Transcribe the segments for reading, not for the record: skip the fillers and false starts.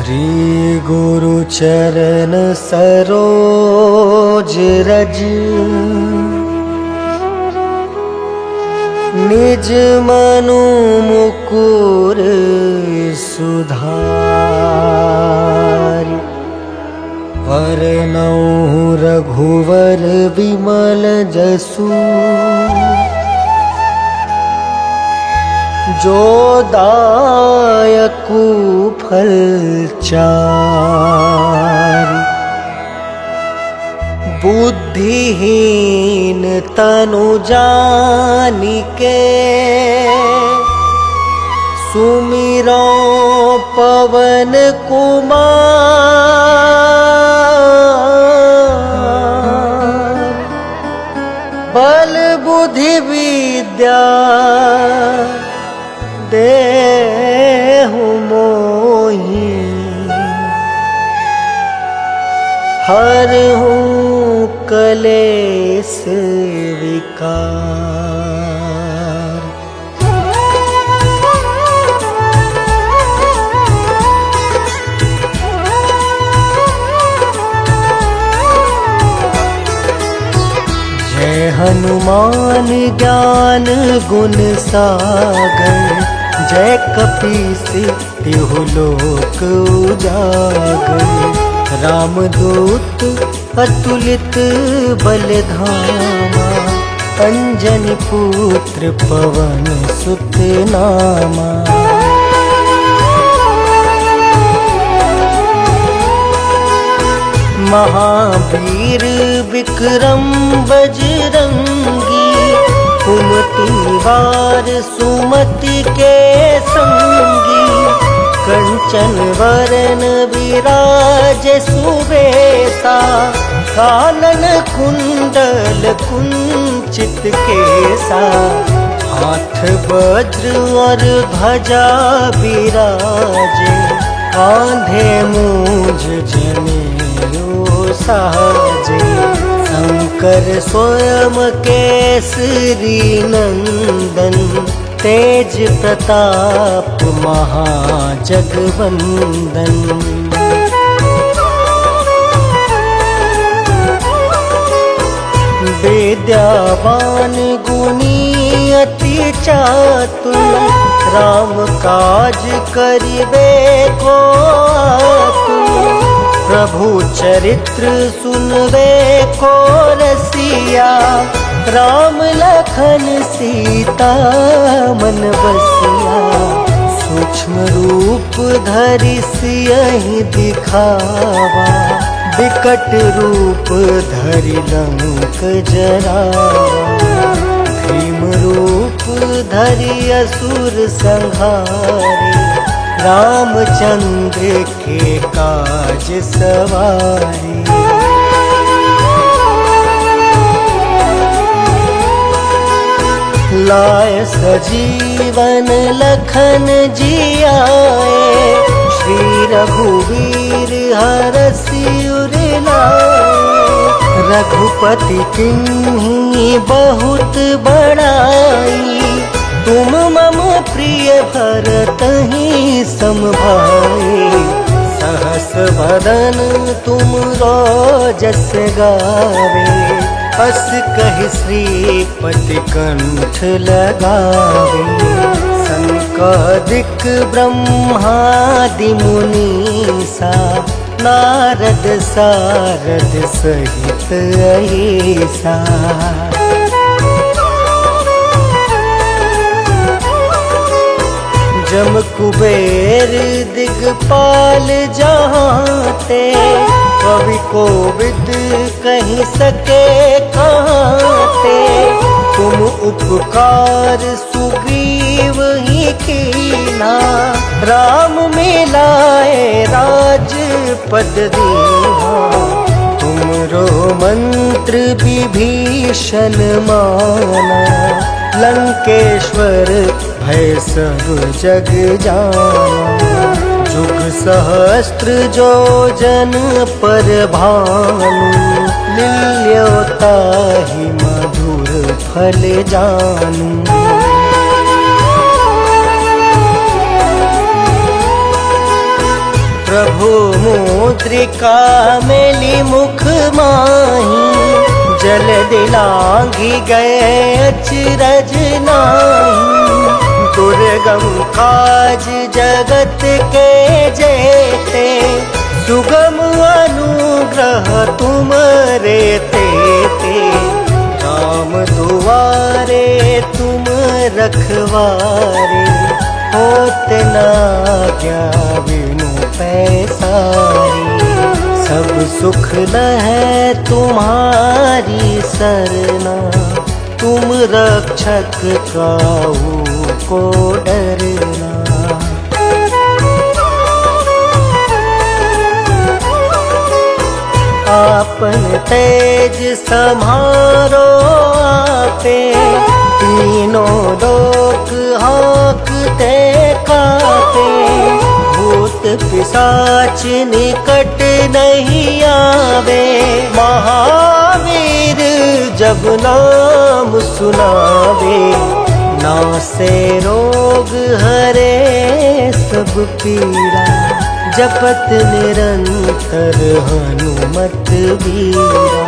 श्री गुरु चरण सरोज रज निज मनु मुकुर सुधारि वरनौ रघुवर विमल जसु जो दायकु फल चारि बुद्धिहीन तनु जानिके सुमिरो पवन कुमार बल बुद्धि विद्या देहु मोहि हरहु कलेस विकार। जय हनुमान ज्ञान गुण सागर जय कपीस तिहु लोक उजागर। रामदूत अतुलित बलधामा अंजनी पुत्र पवन सुत नामा। महावीर विक्रम बजरंगी कुमति वार सुमति के संगी। कंचन वरन विराज सुवेसा कानन कुंडल कुंचित केसा। हाथ वज्र और ध्वजा विराजे कांधे मूंज जनेऊ साजे। शंकर स्वयं केसरी नंदन तेज प्रताप महाजगवंदन। विद्यावान गुणी अति चातुर राम काज करिबे को आतुर। प्रभु चरित्र सुनबे को रसिया राम लखन सीता मन बसिया। सूक्ष्म रूप धरि सियहि दिखावा विकट रूप धरि लंक जरावा। भीम रूप धरि असुर संहारे रामचंद्र के काज सवारे। लाय सजीवन लखन जियाए श्री रघुवीर हरषि उर लाए। रघुपति किन्हीं बहुत बड़ाई तुम मम प्रिय भरतहि सम भाई। सहस वदन तुम जस गावे अस कहि श्रीपति कंठ लगावे। सनकादिक ब्रह्मादि मुनीसा नारद सारद सहित अहिसा। जम कुबेर दिगपाल जहाँते कवि कोविद कहीं सके कहते। तुम उपकार सुग्रीव ही कीना राम मिलाए राजपद दीना। तुमरो मंत्र विभीषण माना लंकेश्वर भय सब जग जाना। जुग सहस्त्र जो जन पर भानु लील्योताहि मधुर फल जानू। प्रभु मुद्रिका मेली मुख माही, जल दिलांगी गए अचरज नाही। दुर्गम काज जगत के जेते, सुगम अनुग्रह तुम रे तेते। राम दुआरे तुम रखवारे, होत न क्या बिनु पैसारी। सब सुख लहै तुम्हारी सरना, तुम रक्षक काहू को डरना। आपन तेज समारो आपे, तीनों लोक हाँकते कापे। भूत पिशाच निकट नहीं आवे, महावीर जब नाम सुनावे। नासे रोग हरे सब पीड़ा, जपत निरंतर हनुमत बीरा।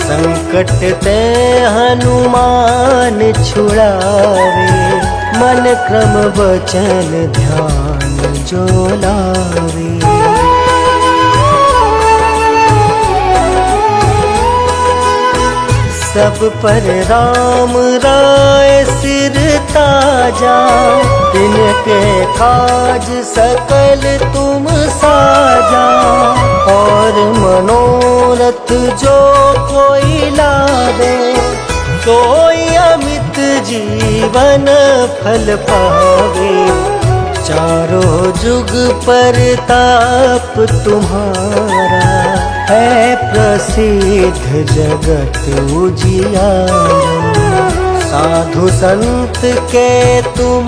संकट ते हनुमान छुड़ावे, मन क्रम वचन ध्यान जो लावे। सब पर राम राय सिर ताजा, तिनके काज सकल तुम साजा। और मनोरथ जो कोई लावे, सोई अमित जीवन फल पावे। चारों जुग परताप तुम्हारा, है प्रसिद्ध जगत उजियारा। साधु संत के तुम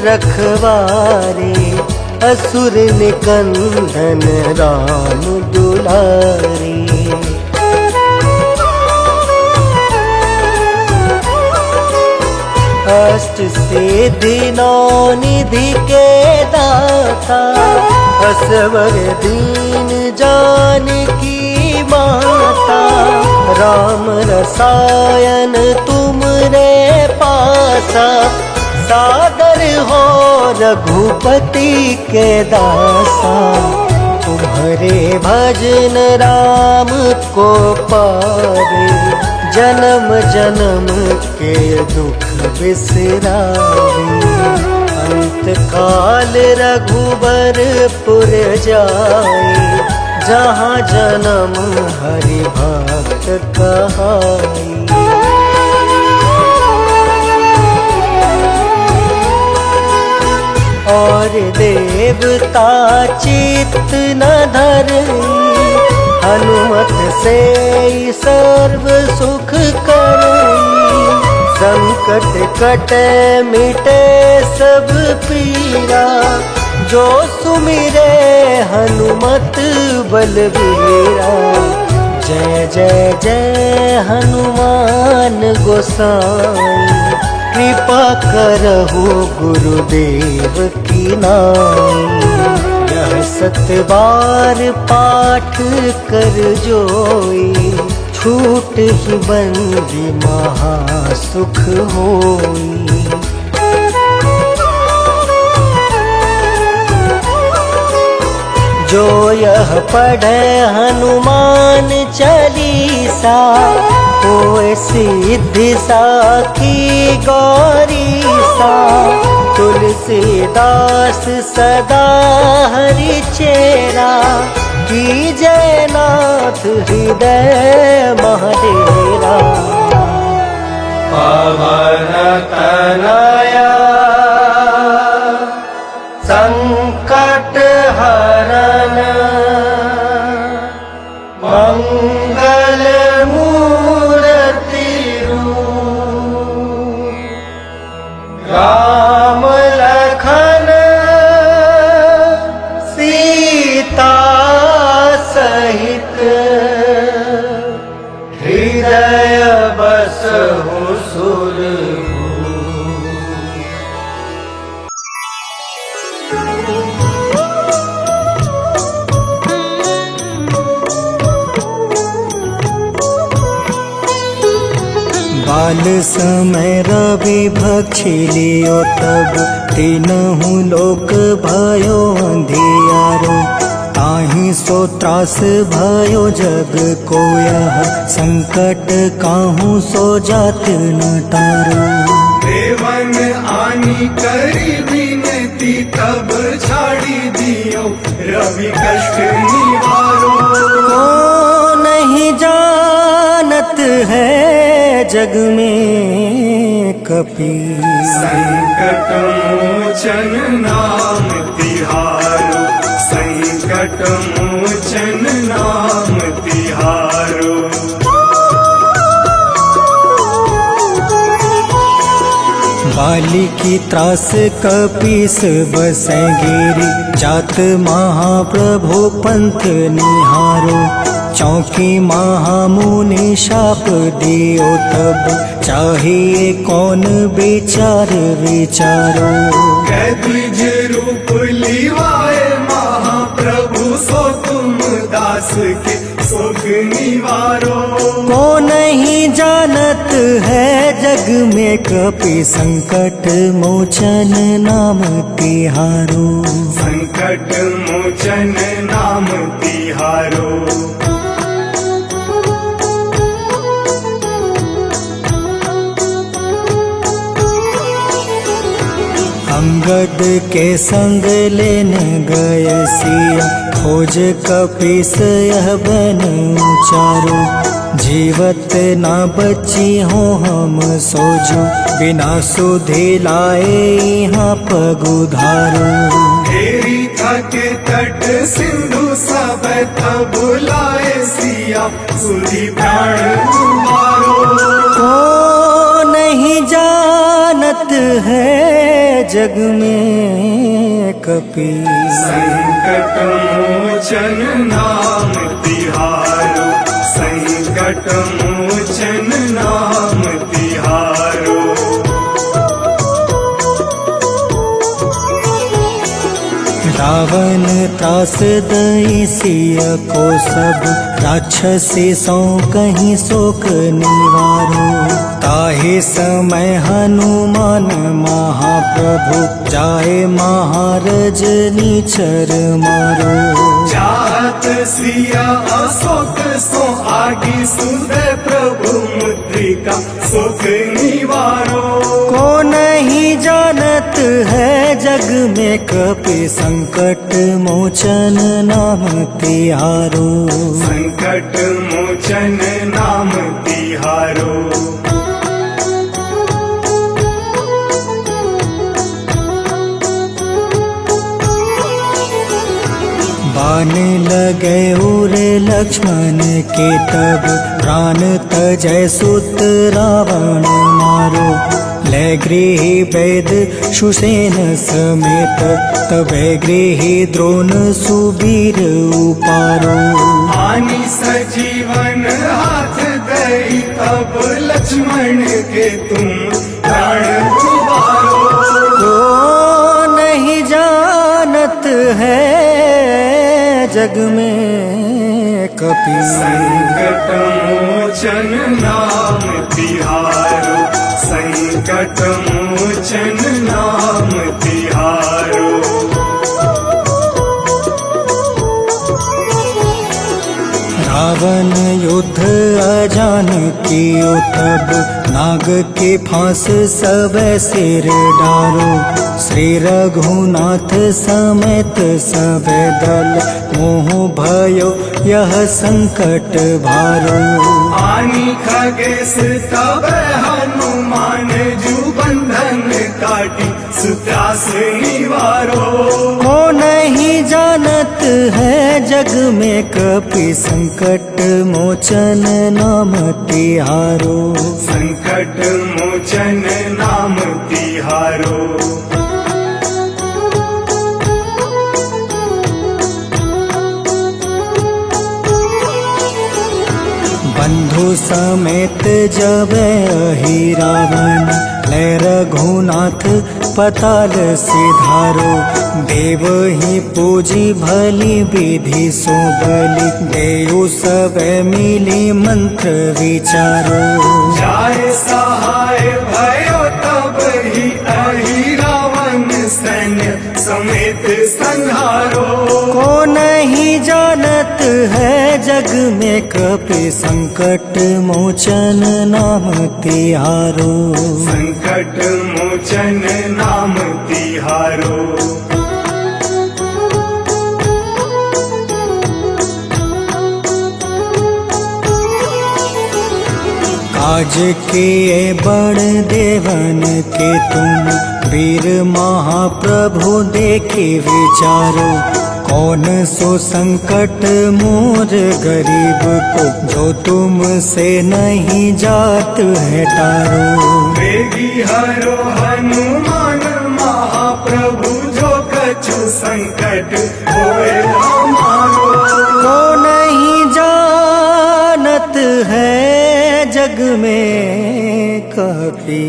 रखवारे, असुर निकंदन राम दुलारे। अष्ट सिद्धि नौ निधि के दाता, असवर दीन जानकी माता। राम रसायन तुम रे पासा, सादर हो रघुपति के दासा। तुम्हारे भजन राम को पावे, जन्म जन्म के दुख बिसरावे। अंत काल रघुबरपुर जाए, जहाँ जन्म हरि भक्त कहाई। और देवता चित्त न धरई, हनुमत से सर्व सुख करई। संकट कटे मिटे सब पीरा, जो सुमिरे हनुमत बलबीरा। जय जय जय हनुमान गोसाई, कृपा करहु गुरुदेव की नाई। यह 7 बार पाठ कर जोई, छूट ही बंदी महासुख होई। जो यह पढ़े हनुमान चालीसा, होए सिद्धि साखी गौरीसा। तुलसीदास सदा हरि चेरा, की जयनाथ हृदय महाडेरा। पवन तनया संकट हरन, मंगल मूर्ति रूप। राम लखन सीता सहित, हृदय बसहु सुरभूप। काल समय रवि भक्षी लियो तब तीनहु लोक भयो अंधियारो ताहि सो त्रास भयो जग को यह संकट काहू सो जात न टारो। देवन आनी करी विनती तब छाड़ी दियो रवि कष्ट निवारो। को नहीं जानत है जग में कपि संकट मोचन नाम तिहारो, संकट मोचन नाम तिहारो। बाली की त्रास कपीस बसै गिरी जात महाप्रभु पंथ निहारो। चौकी महामुनि शाप दियो तब चाहिए कौन विचार विचारो। द्विज रूप लिवाए महाप्रभु सो तुम दास के सुख निवारो। को नहीं जानत है जग में कपि संकट मोचन नाम तिहारो। संकट मोचन नाम तिहारो। अंगद के संग लेने गए सिया खोज कपीस यह बन उचारो। जीवत ना बची हो हम सोजो बिना सुधि लाए यहाँ पग उधारो। हेरी थके तट सिंधु सब तब लाए सिया सुधि प्राण तुम्हारो। को नहीं जानत है जग में कपि संकट मोचन नाम तिहारो, संकट मोचन नाम तिहारो। रावण त्रास दई सिया को सब राक्षसी सो कहीं शोक निवारो। ताहि समय हनुमान महाप्रभु जाए महारज नीचर मारो। चाहत सिया अशोक सो आगे सुधे प्रभु मुद्रिका सुख निवारो। को नहीं जानत है जग में कपि संकट मोचन नाम तिहारो। संकट मोचन नाम तिहारो। बाण लगे उरे लक्ष्मण के तब प्राण तजय सुत रावण मारो। ले गृह वैद सुसेन समेत तबे गृह द्रोण सुबीर उपारो। आनी सजीवन हाथ दई तब लक्ष्मण के तुम प्राण उबारो। को नहीं जानत है जग में कपि संकट मोचन नाम तिहारो, संकट मोचन नाम तिहारो। रावण युद्ध अजान कियो तब नाग के फांस सब सिर डारो। श्री रघुनाथ समेत सब दल मोह भयो यह संकट भारो। आनी खगेश तब हनुमान जू बंधन काटी सुत्रास निवारो। को नहीं जानत है जग में कपि संकट मोचन नाम तिहारो। संकट मोचन नाम तिहारो। बंधु समेत जब अहि रावण ले रघुनाथ पताल सिधारो। देव ही पूजी भली विधि सो बलि, देव सब मिली मंत्र विचारो। जाय सहाय भयो तब ही अहि रावण सैन्य समेत संहारो। को नहीं जानत है जग में कपि संकट मोचन नाम तिहारो। संकट मोचन नाम तिहारो। काज किए बड़ देवन के तुम, वीर महाप्रभु देखे विचारो। कौन सो संकट मोर गरीब को, जो तुमसे नहीं जात है टारो। वेगी हरो हनुमान महाप्रभु, जो कछु संकट होए हमारो। को नहीं जानत है जग में कपि,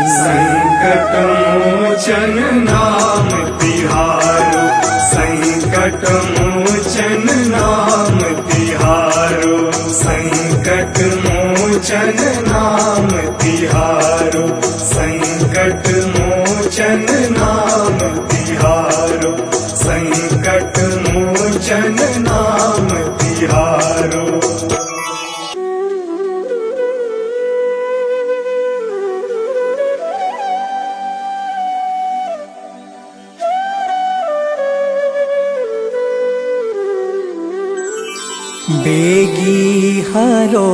संकट मोचन नाम तिहारो। संकट मोचन नाम तिहारो। संकट मोचन नाम तिहारो। संकट मोचन नाम तिहारो। संकट मोचन नाम तिहारो। बेगी हरो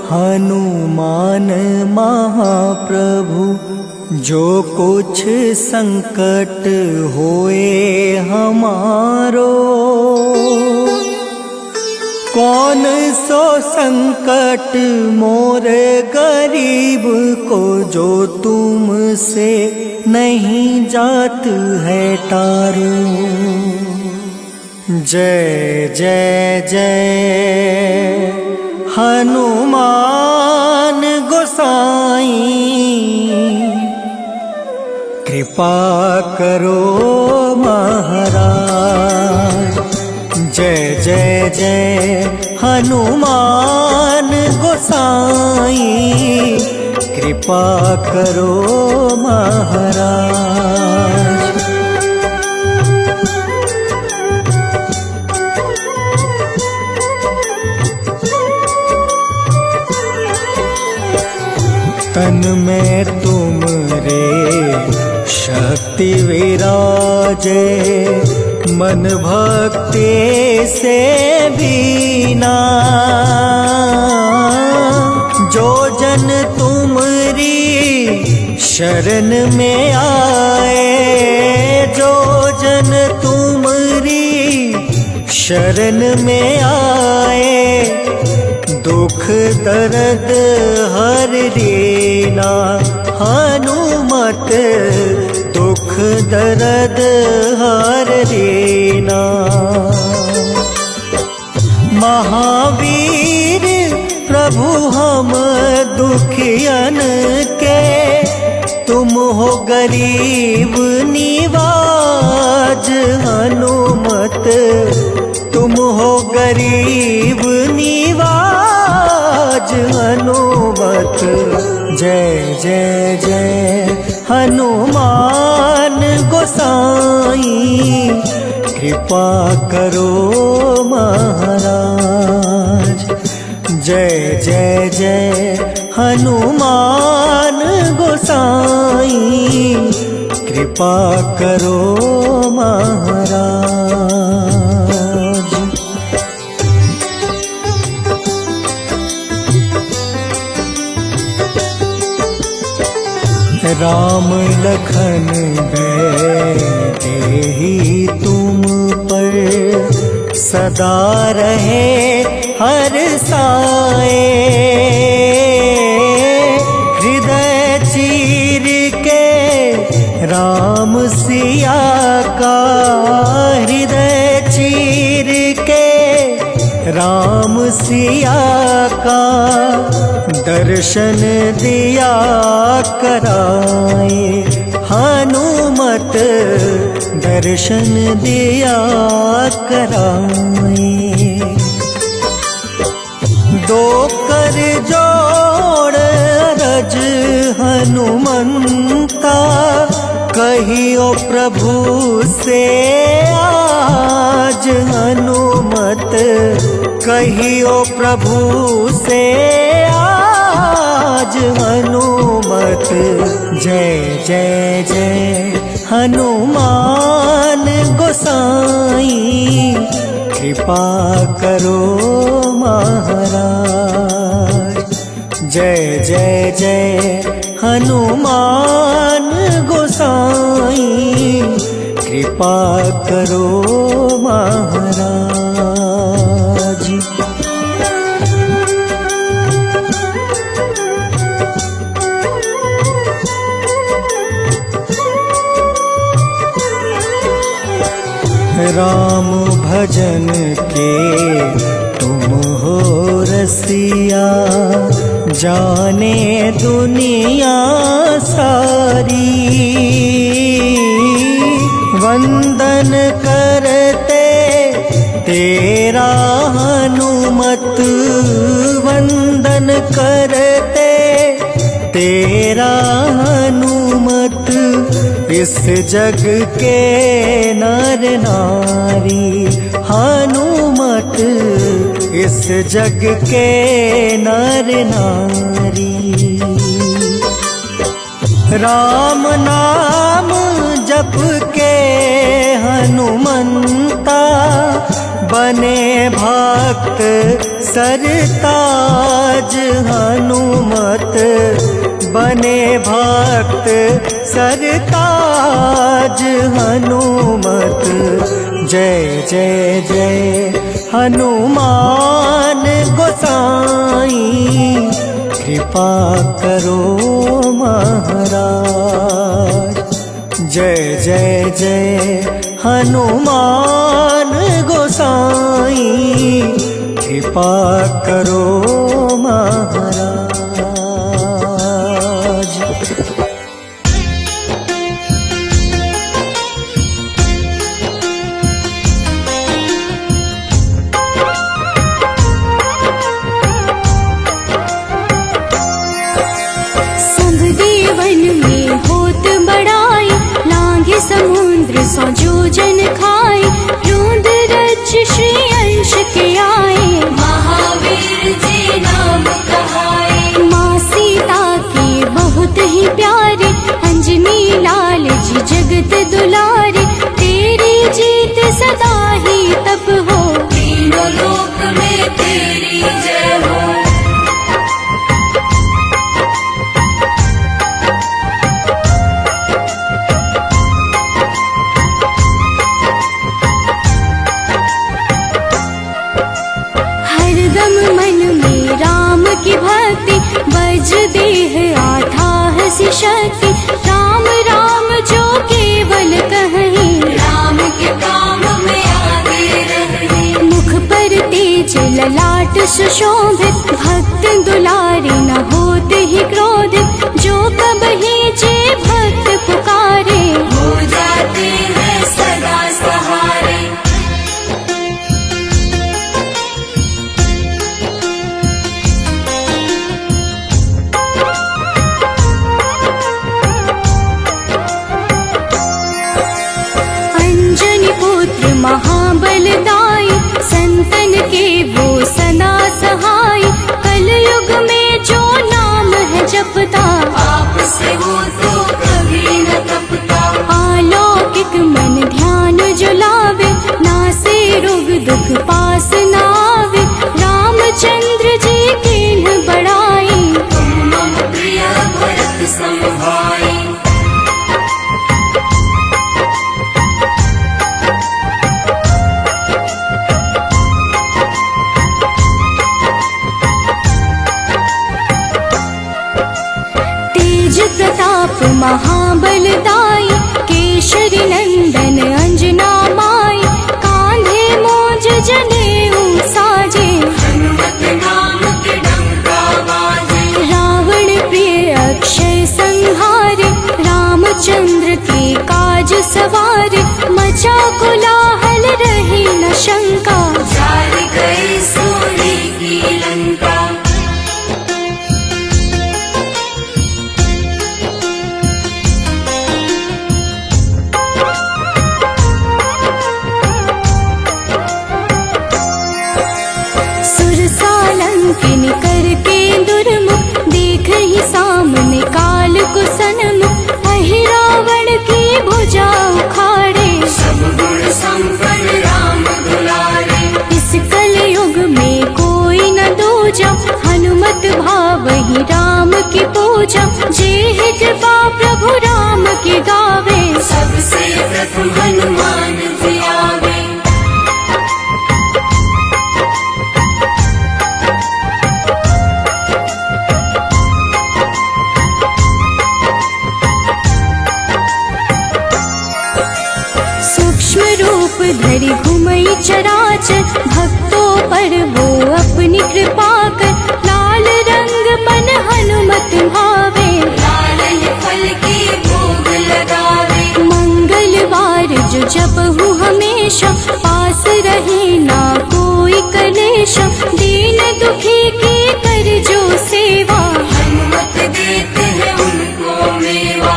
हनुमान महाप्रभु, जो कुछ संकट होए हमारो। कौन सो संकट मोर गरीब को, जो तुमसे नहीं जात है टारो। जय जय जय हनुमान गोसाई, कृपा करो महाराज। जय जय जय हनुमान गोसाई, कृपा करो महाराज। तन में तुम रे शक्ति विराजे, मन भक्ति से बीना। जो जन तुमरी शरण में आए, जो जन तुमरी शरण में आए, दुख दर्द हर लेना। हनुमत दुख दर्द हर लेना। महावीर प्रभु हम दुखियन के, तुम हो गरीब निवाज। हनुमत तुम हो गरीब निवाज। हनुमत जय जय जय हनुमान गोसाई, कृपा करो महाराज। जय जय जय हनुमान गोसाई, कृपा करो महाराज। राम लखन बैठे तुम पर, सदा रहे हर साए। हृदय चीर के राम सिया का, हृदय चीर के राम सिया का, दर्शन दिया कराए। हनुमत हनुमत दर्शन दिया कराए। दो कर जोड़ अरज हनुमंता, कहियो प्रभु से आज हनुमत, कहियो प्रभु से आज हनुमत। जय जय जय हनुमान गोसाई, कृपा करो महाराज। जय जय जय हनुमान गोसाई, कृपा करो महाराज। राम भजन के तुम हो रसिया, जाने दुनिया सारी। वंदन करते तेरा हनुमत, वंदन करते तेरा हनुमत। इस जग के नर नारी हनुमत, इस जग के नर नारी। राम नाम जप के हनुमंता, बने भक्त सरताज हनुमत, बने भक्त सरताज हनुमत। जय जय जय हनुमान गोसाई, कृपा करो महाराज। जय जय जय हनुमान गोसाई, कृपा करो महाराज। समुद्र सौ जोजन खाए, रोंद रज श्री अंश के आए। महावीर जी नाम कहाए, माँ सीता के बहुत ही प्यारे, अंजनी लाल जी जगत दुलारे। तेरी जीत सदा ही तब हो, तीनों लोक में तेरी जय हो। की भक्ति बज देह आठाह सी शक्ति। राम राम जो केवल कहीं, राम के काम में आगे रहे। मुख पर तेज ललाट सुशोभित, भक्त दुलारे न होते ही क्रोधित। जो कबहि जे भक्त पुकारे, हो जाते हैं सदा सहारे। महाबलदाई, संतन के वो सदा सहाय। कलयुग में जो नाम है जपता, आपसे वो तो कभी न तपता। अलौकिक मन ध्यान जो लावे, नासे रोग दुख पास न आवे। रामचंद्र जी के बड़ाई, तुम मम प्रिय भरत सम भाई। आज सवार, मचा कोलाहल रही न शंका। जाल गई सूरी की लंका। सुरसालंकिनी करके दुर्मुख, देख ही सामने काल को सन्मुख। अहिरावण की भुजा उखाड़े, सब गुण संपन्न राम दुलारे। इस कलयुग में कोई न दूजा, हनुमत भावहि राम की पूजा। जे है कृपा प्रभु राम की गावे, सबसे प्रथम हनुमान जी आवे। सूक्ष्म रूप धरि घुमई चराचर, भक्तों पर वो अपनी कृपा कर। लाल रंग मन हनुमत भावे, लाल फल की भोग लगावे। मंगलवार जो जपहु हमेशा, पास रहे ना कोई कलेश। दीन दुखी की कर जो सेवा, हनुमत देते हैं उनको मेवा।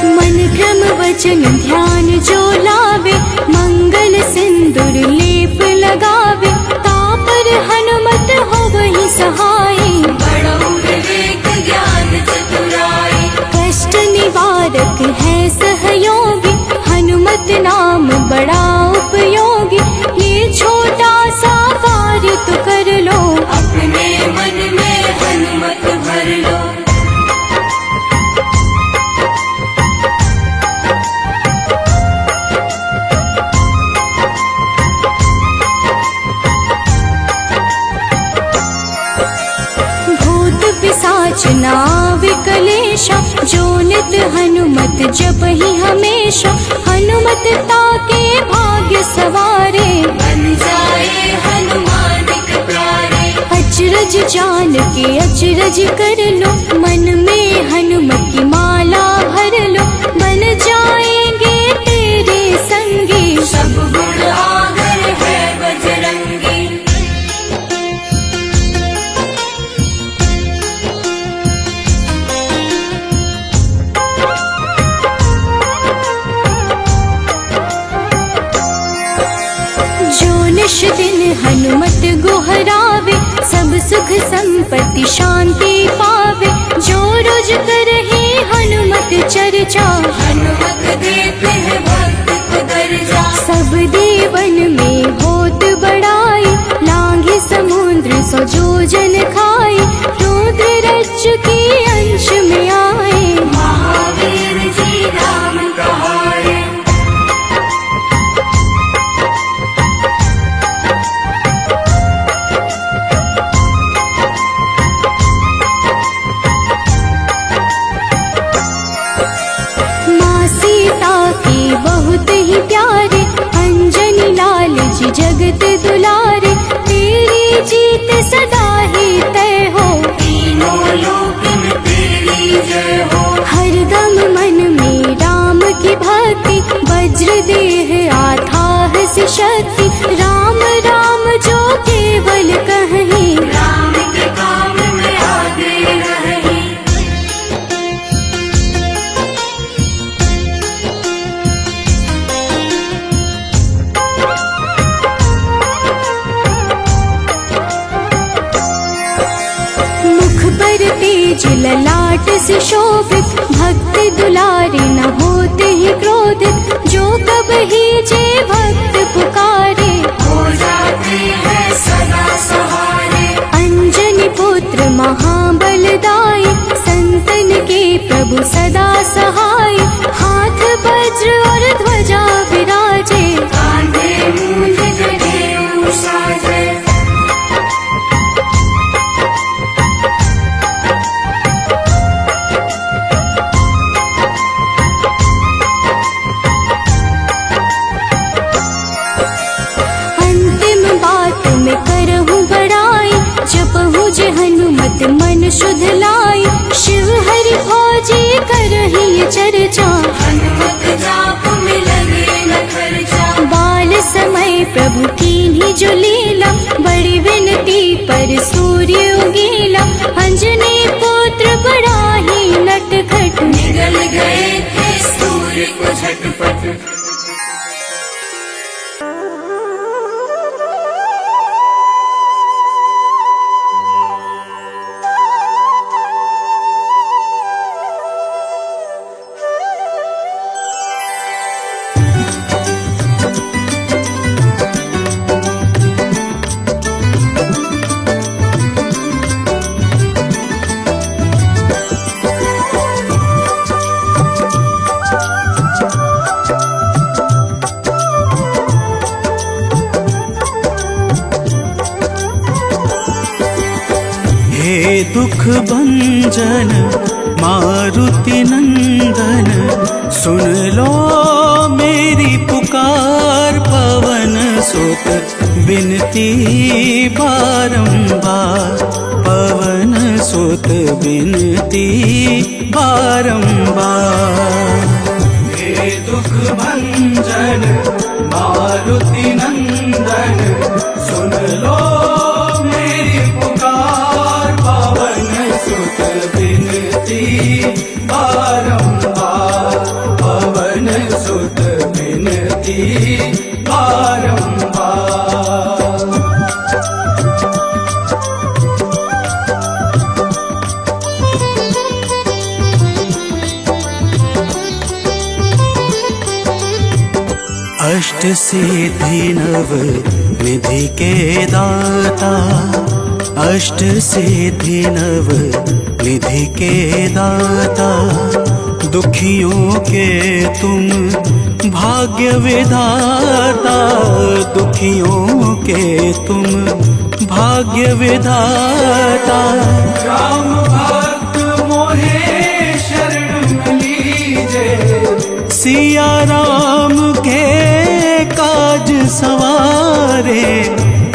मन क्रम वचन ध्यान जो लावे, मंगल सिंदूर लेप लगावे। तापर हनुमत हो वही सहाय, बड़ो विवेक ज्ञान चतुराई। कष्ट निवारक है सहयोगी, हनुमत नाम बड़ा उपयोगी। ये छोटा सा कार्य तो कर लो, अपने मन में हनुमत भर लो। भूत पिशाच नाव कलेशा, जो नित हनुमत जपहि हमेशा। हनुमत ताके भाग्य सवारे, बन जाए हनुमान के प्यारे। अचरज जान के अचरज कर लो, मन में हनुमत की माला भर लो। बन जाएंगे तेरे संगी, सब गुण आगर है बजरंगी। जो निश दिन हनुमत गोहरावे, सब सुख संपत्ति शांति पावे। जो रोज करहे हनुमत चर्चा, हनुमत देते हैं भक्त को दर्जा। सब देवन में होत बड़ाई, लांघे समुद्र सो जो जन खाए। रुद्र रज्जु की अंश में आए, महावीर जी राम कहाए। माँ सीता के बहुत ही प्यारे, अंजनी लाल जी जगत दुलारे। तेरी जीत सदा ही तय हो, तीनों लोक में तेरी जय हो। हरदम मन में राम की भक्ति, वज्र देह आधार से शक्ति। राम राम जो केवल कहीं, राम के काम में आगे रही। मुख पर तेज ललाट से शोभित, भक्त दुलारे न होते ही क्रोधित। जो कब ही जे भक्त पुकारे, हो जाते हैं सदा सहारे। अंजनी पुत्र महाबलदाई, संतन के प्रभु सदा सहाय। हाथ वज्र और ध्वजा विराजे, कांधे मूंज जनेऊ साजे। मन शुद्ध लाई, शिव हरि भोजे करही चर्चा। हनुमत जाप में लगे न खर्चा, बाल समय प्रभु कीन्ही जो लीला, बड़ी विनती पर सूर्य उगेला। अंजनी पुत्र बड़ा ही नटखट, निगल गए थे सूर्य को झटपट। हे दुख भंजन मारुति नंदन, सुन लो मेरी पुकार। पवन सुत बिनती बारंबार, पवन सुत बिनती बारंबार। हे दुख भंजन मारुति नंदन, सुन लो मेरी पुकार। पवन सुत बिनती बारंबार, पवन सुत बिनती बारंबार। अष्ट सिद्धि नव निधि के दाता, अष्ट सिद्धि नव निधि के दाता। दुखियों के तुम भाग्य विधाता, दुखियों के तुम भाग्य विधाता। राम भक्त मोहे शरण लीजे, सिया राम के काज सवारे।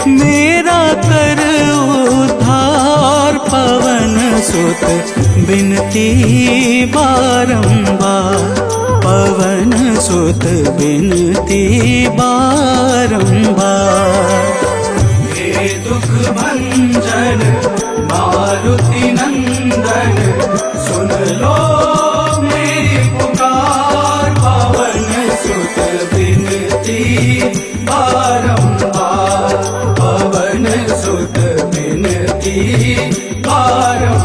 मेरा कर उद्धार, पवन सुत बिनती बारंबार, पवन सुत बिनती बारंबार। हे दुख भंजन मारुति नंदन, सुन लो मेरी पुकार। पवन सुत बिनती बारंबार, पवन सुत बिनती बारंबार।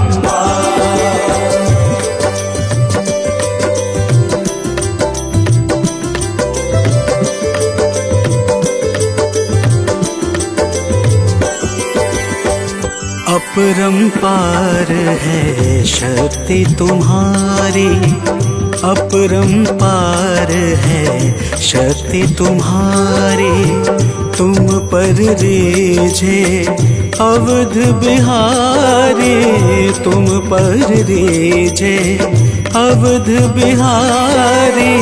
अपरंपार है शक्ति तुम्हारी, अपरंपार है शक्ति तुम्हारी। तुम पर रीझे अवध बिहारी, तुम पर रीझे अवध बिहारी।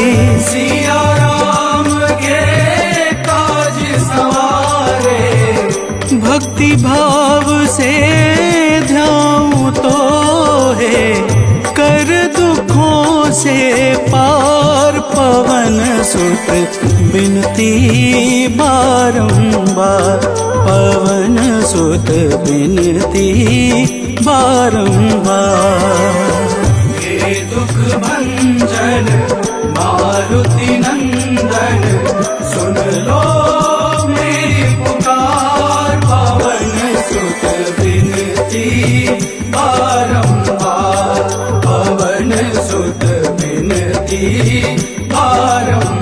सिया राम के काज सवारे, भक्ति भाव से ध्याऊं तो है कर दुखों से पार। पवन सुत बिनती बारंबार, पवन सुत बिनती बारंबार। हे दुख भंजन मारुति नंदन, सुन लो मेरी पुकार। पवन सुत बिनती बारंबार, पवन सुत बिनती बारंबार।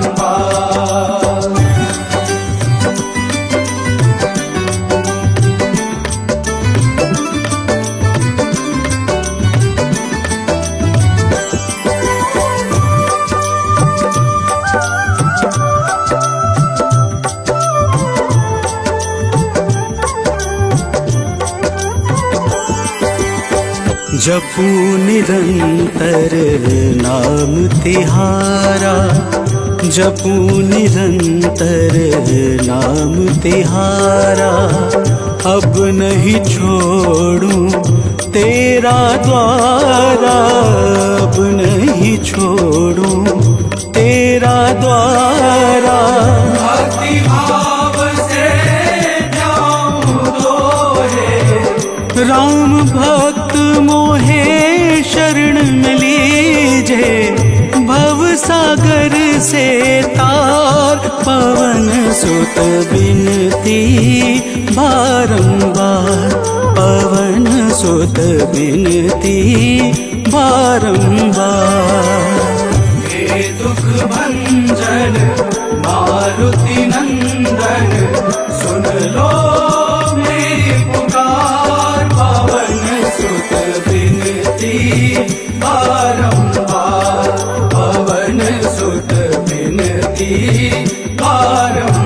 जपू निरंतर नाम तिहारा, जपू निरंतर नाम तिहारा। अब नहीं छोड़ूं तेरा द्वारा अब नहीं छोड़ूं, तेरा द्वारा भक्ति भाव से जाऊं दोहे। राम भक्त मोहे शरण में लीजे, भव सागर से तार पवन सुत बिनती बारंबार, पवन सुत बिनती बारंबार। हे दुख भंजन मारुति नंदन, सुन लो मेरी पुकार, पवन सुत बिनती बारंबार, पवन सुत बिनती बारंबार।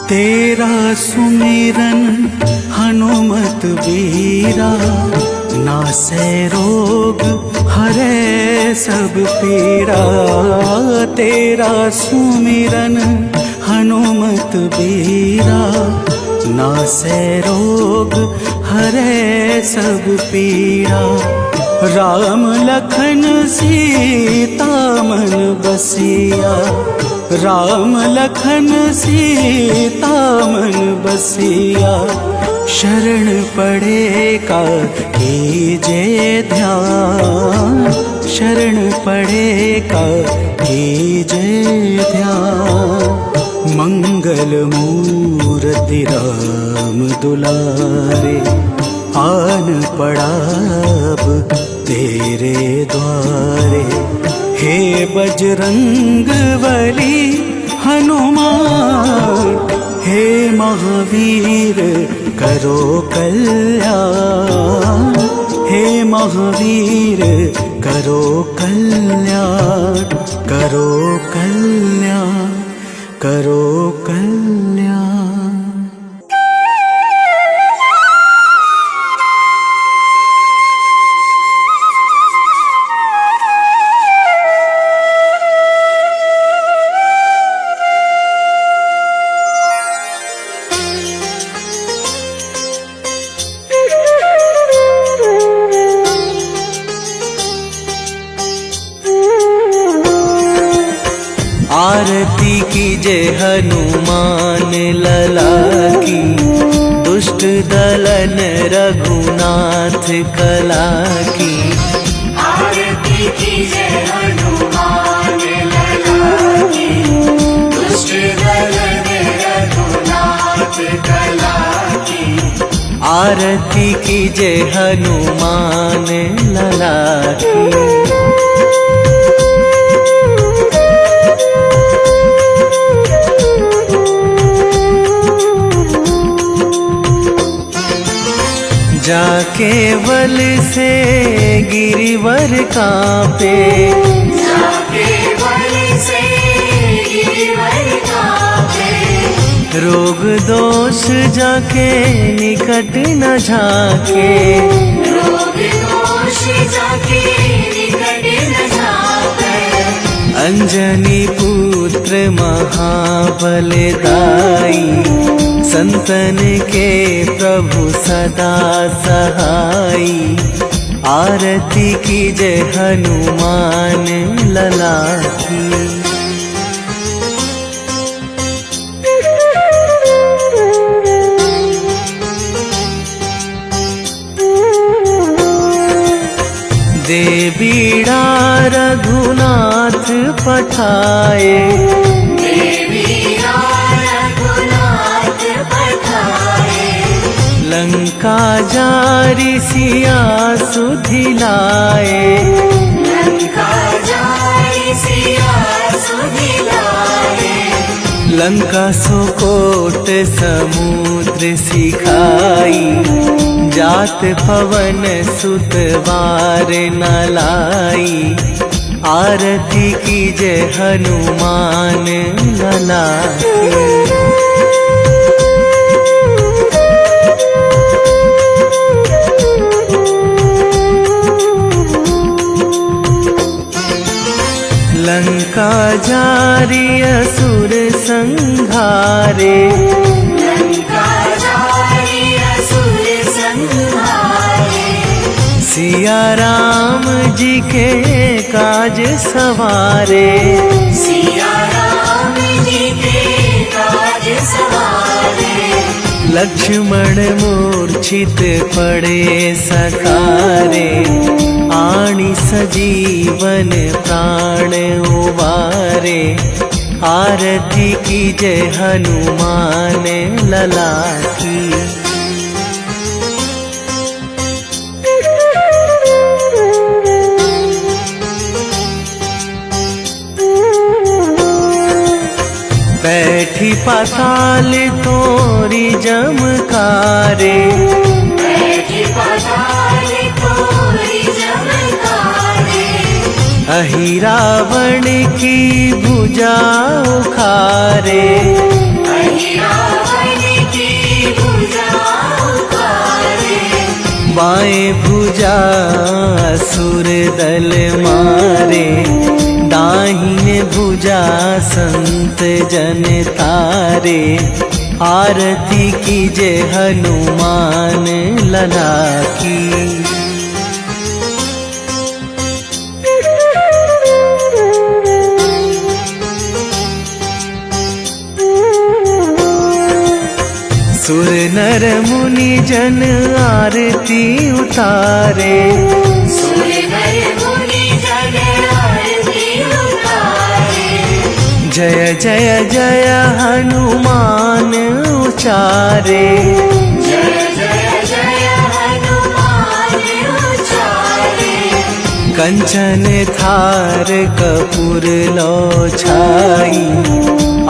तेरा सुमिरन हनुमत बीरा, नासै रोग हरै सब पीड़ा। तेरा सुमिरन हनुमत बीरा, नासै रोग हरै सब पीड़ा। राम लखन सीता मन बसिया, राम लखन सीता मन बसिया। शरण पड़े का कीजे ध्यान, शरण पड़े का कीजे ध्यान। मंगल मूर्ति राम दुलारे, आन पड़ा अब तेरे द्वारे। हे बजरंग बली हनुमान, हे महावीर करो कल्याण, हे महावीर करो कल्याण, करो कल्याण, करो कल्याण। आरती कीजे हनुमान लला की, दुष्ट दलन रघुनाथ कला की। आरती कीजे हनुमान लला की, दुष्ट दलन रघुनाथ कला की। आरती कीजे हनुमान लला की। जाके बल से गिरिवर कांपे, जाके बल से गिरिवर कांपे। रोग दोष जाके निकट न झाके, रोग दोष जाके निकट न झाके। अंजनी पुत्र महाबल दाई, संतन के प्रभु सदा सहाई। आरती कीजे हनुमान लला की। दे बीड़ा रघुनाथ पठाए, रघुनाथ पठाए। लंका जारी सिया सुधिलाए, लंका जारी सिया सुधिलाए। लंका सुकोट समुद्र सिखाई, जात पवन सुत वार न लाई। आरती कीजे हनुमान लला की। लंका जारी असुर संहारे, लंका जारी असुर संहारे। सिया राम जी के काज सवारे, सिया राम जी के काज सवारे। लक्ष्मण मूर्छित पड़े सकारे, आणी सजीवन प्राण उबारे। आरती कीजे हनुमान लला की। बैठी पाताल तोरी जमकारे, बैठी पाताल तोरी जमकारे। अहि रावण की भुजा उखारे, अहि रावण की भुजा उखारे। बाएं भुजा असुर दल मारे, दाहिने भुजा संत जन तारे। आरती कीजे हनुमान लला की। सुर नर मुनि जन आरती उतारे, सुर नर मुनि जन आरती उतारे। जय जय जय हनुमान उचारे, जय जय जय हनुमान उचारे। कंचन थार कपूर लो छाई,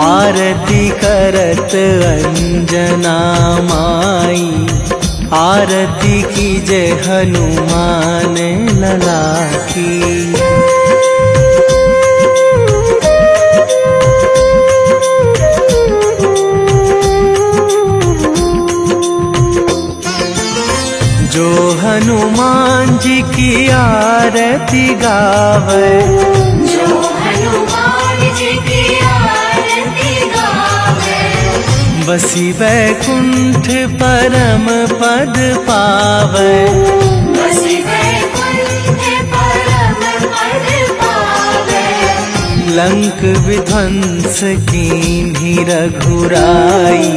आरती करत अंजना माई। आरती कीजे हनुमान लला की। जो हनुमान जी की आरती गावे, जो हनुमान जी की आरती गावे। बसी वैकुंठ परम पद पावे, बसी वैकुंठ परम पद पावे। लंक विध्वंस कीन्ही रघुराई,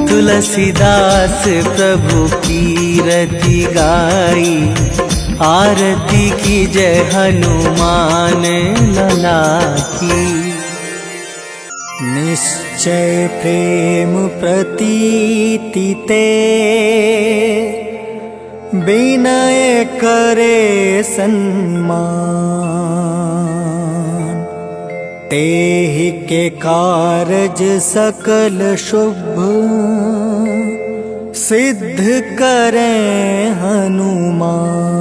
तुलसीदास प्रभु कीरति गाई। आरती कीजे हनुमान लला की। निश्चय प्रेम प्रतीति ते, विनय करे सन्मान। तेहि के कारज सकल शुभ, सिद्ध करें हनुमान।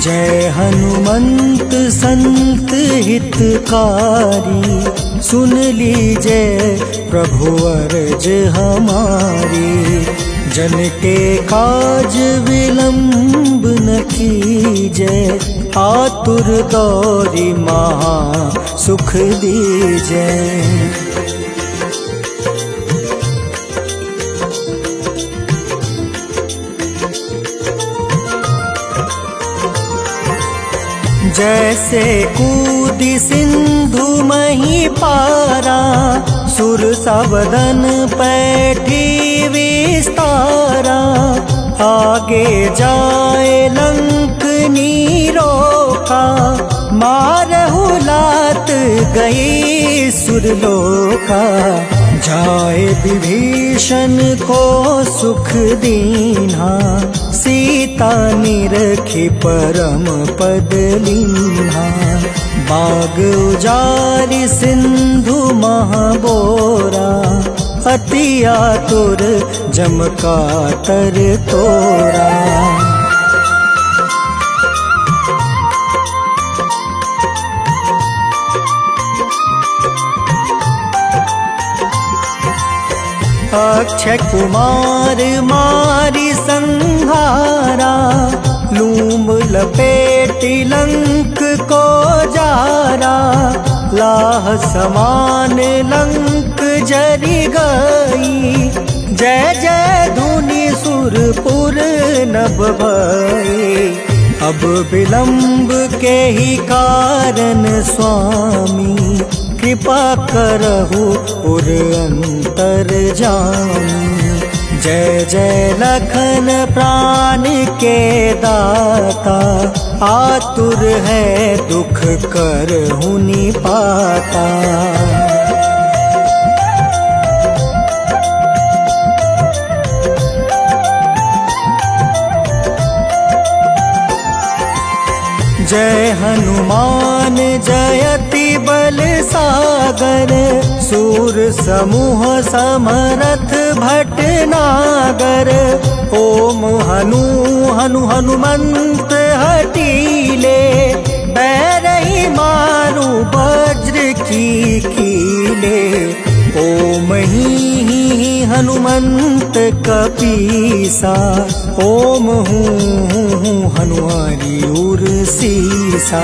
जय हनुमंत संत हितकारी, सुन लीजिए प्रभु अर्ज हमारी। जन के काज विलंब न कीजिए, आतुर दौरी महा सुख दीजिए। जैसे कूदी सिंधु मही पारा, सुर सवदन पैठी विस्तारा। आगे जाए लंक नीरोका, मारहु लात गई सुरलोका। जाए विभीषण को सुख दीन्हा, सीता निरखी परम पद लीन्हा। बाग उजारि सिंधु महाबोरा, अति आतुर जम कातर तोरा। अक्षय कुमार मारी संहारा, लूम लपेटी लंक को जारा। लाह समान लंक जरी गई, जय जय धुनि सुरपुर नभ भई। अब विलंब के ही कारण स्वामी, कृपा करहु उर अंतर जामी। जय जय लखन प्राण के दाता, आतुर है दुख करहु निपाता। जय हनुमान जयति बल सागर, सूर समूह समरथ भटनागर। ओम हनु हनु हनुमंत हटीले, बैरही मारू वज्र की कीले। ओम ही हनुमंत कपीसा, ओम हूँ हनुमारी उर सीसा।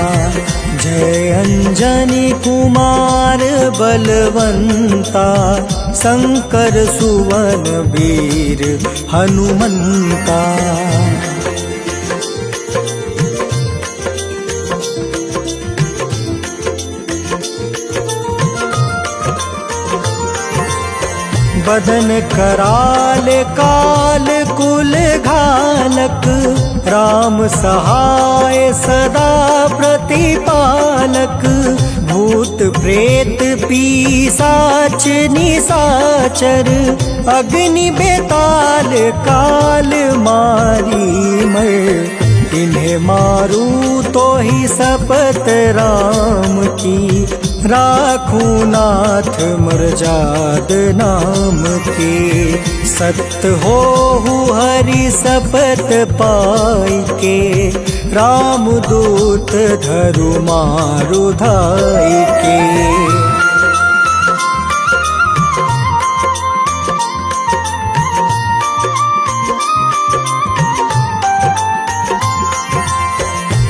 जय अंजनी कुमार बलवंता, शंकर सुवन वीर हनुमंता। बदन कराल काल कुल घालक, राम सहाय सदा प्रतिपालक। भूत प्रेत पिशाच निशाचर, अग्नि बेताल काल मारी मर। इन्हें मारू तो ही शपथ राम की, राखू नाथ मर्जाद नाम की। सत्य हो हरि शपथ पाई के, राम दूत धरु मारु धाई के।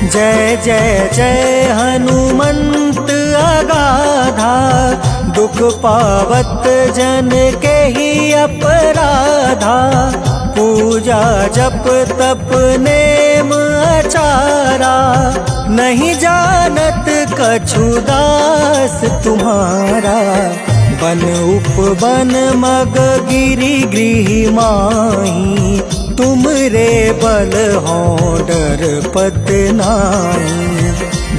जय जय जय हनुमंत अगाधा, दुख पावत जन के ही अपराधा। पूजा जप तप नेम आचारा, नहीं जानत कछु दास तुम्हारा। बन उपवन मग गिरि गृह माही, तुम रे बल हो डर पत नाई।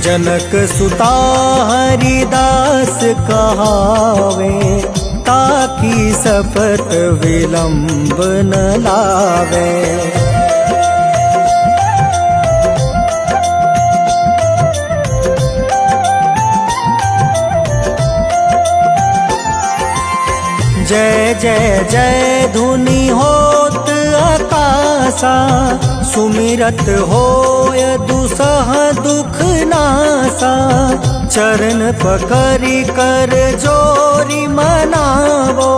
जनक सुता हरिदास कहावे, ताकि शपथ विलंब न लावे। जय जय जय धुनि होत आकाशा, सुमिरत होय दुसह दुख नासा। चरण पकड़ि कर जोरी मनावो,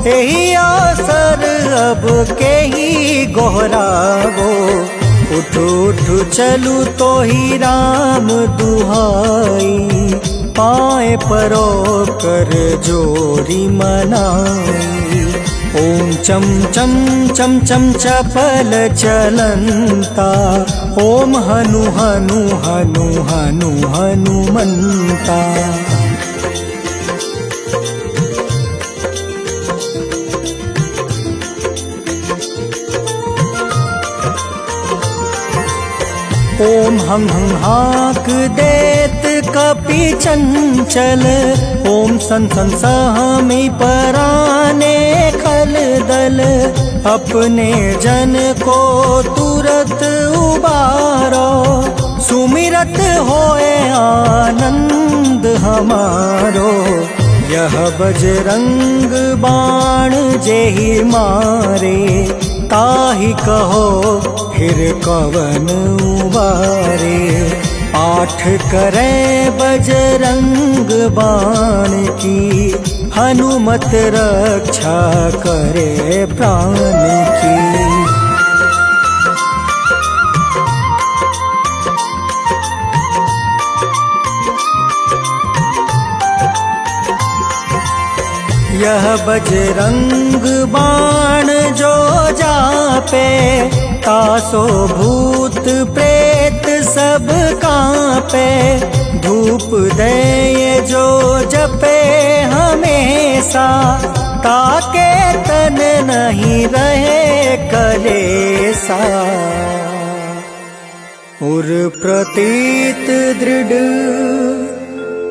एही आसर अब के ही गोहरावो। उठ उठ चलू तो ही राम दुहाई, पाए परो कर जोरी मनाई। ॐ चं चं चं चं चपल चलन्ता ॐ हनु हनु हनु हनु हनुमन्ता। ॐ हं हं हाक देत कपि चंचल ॐ सन सन सहमी पराने खल दल अपने जन को तुरत उबारो सुमिरत होए आनंद हमारो। यह बजरंग बाण जेहि मारे ताहि कहो फिर कवन उबारे। पाठ करे बजरंग बाण की हनुमत रक्षा करे प्राण की। यह बजरंग बाण जो जापे तासो भूत प्रेत सब कांपे। धूप दे जो जपे हमेशा ताके तन नहीं रहे कलेसा। उर प्रतीत दृढ़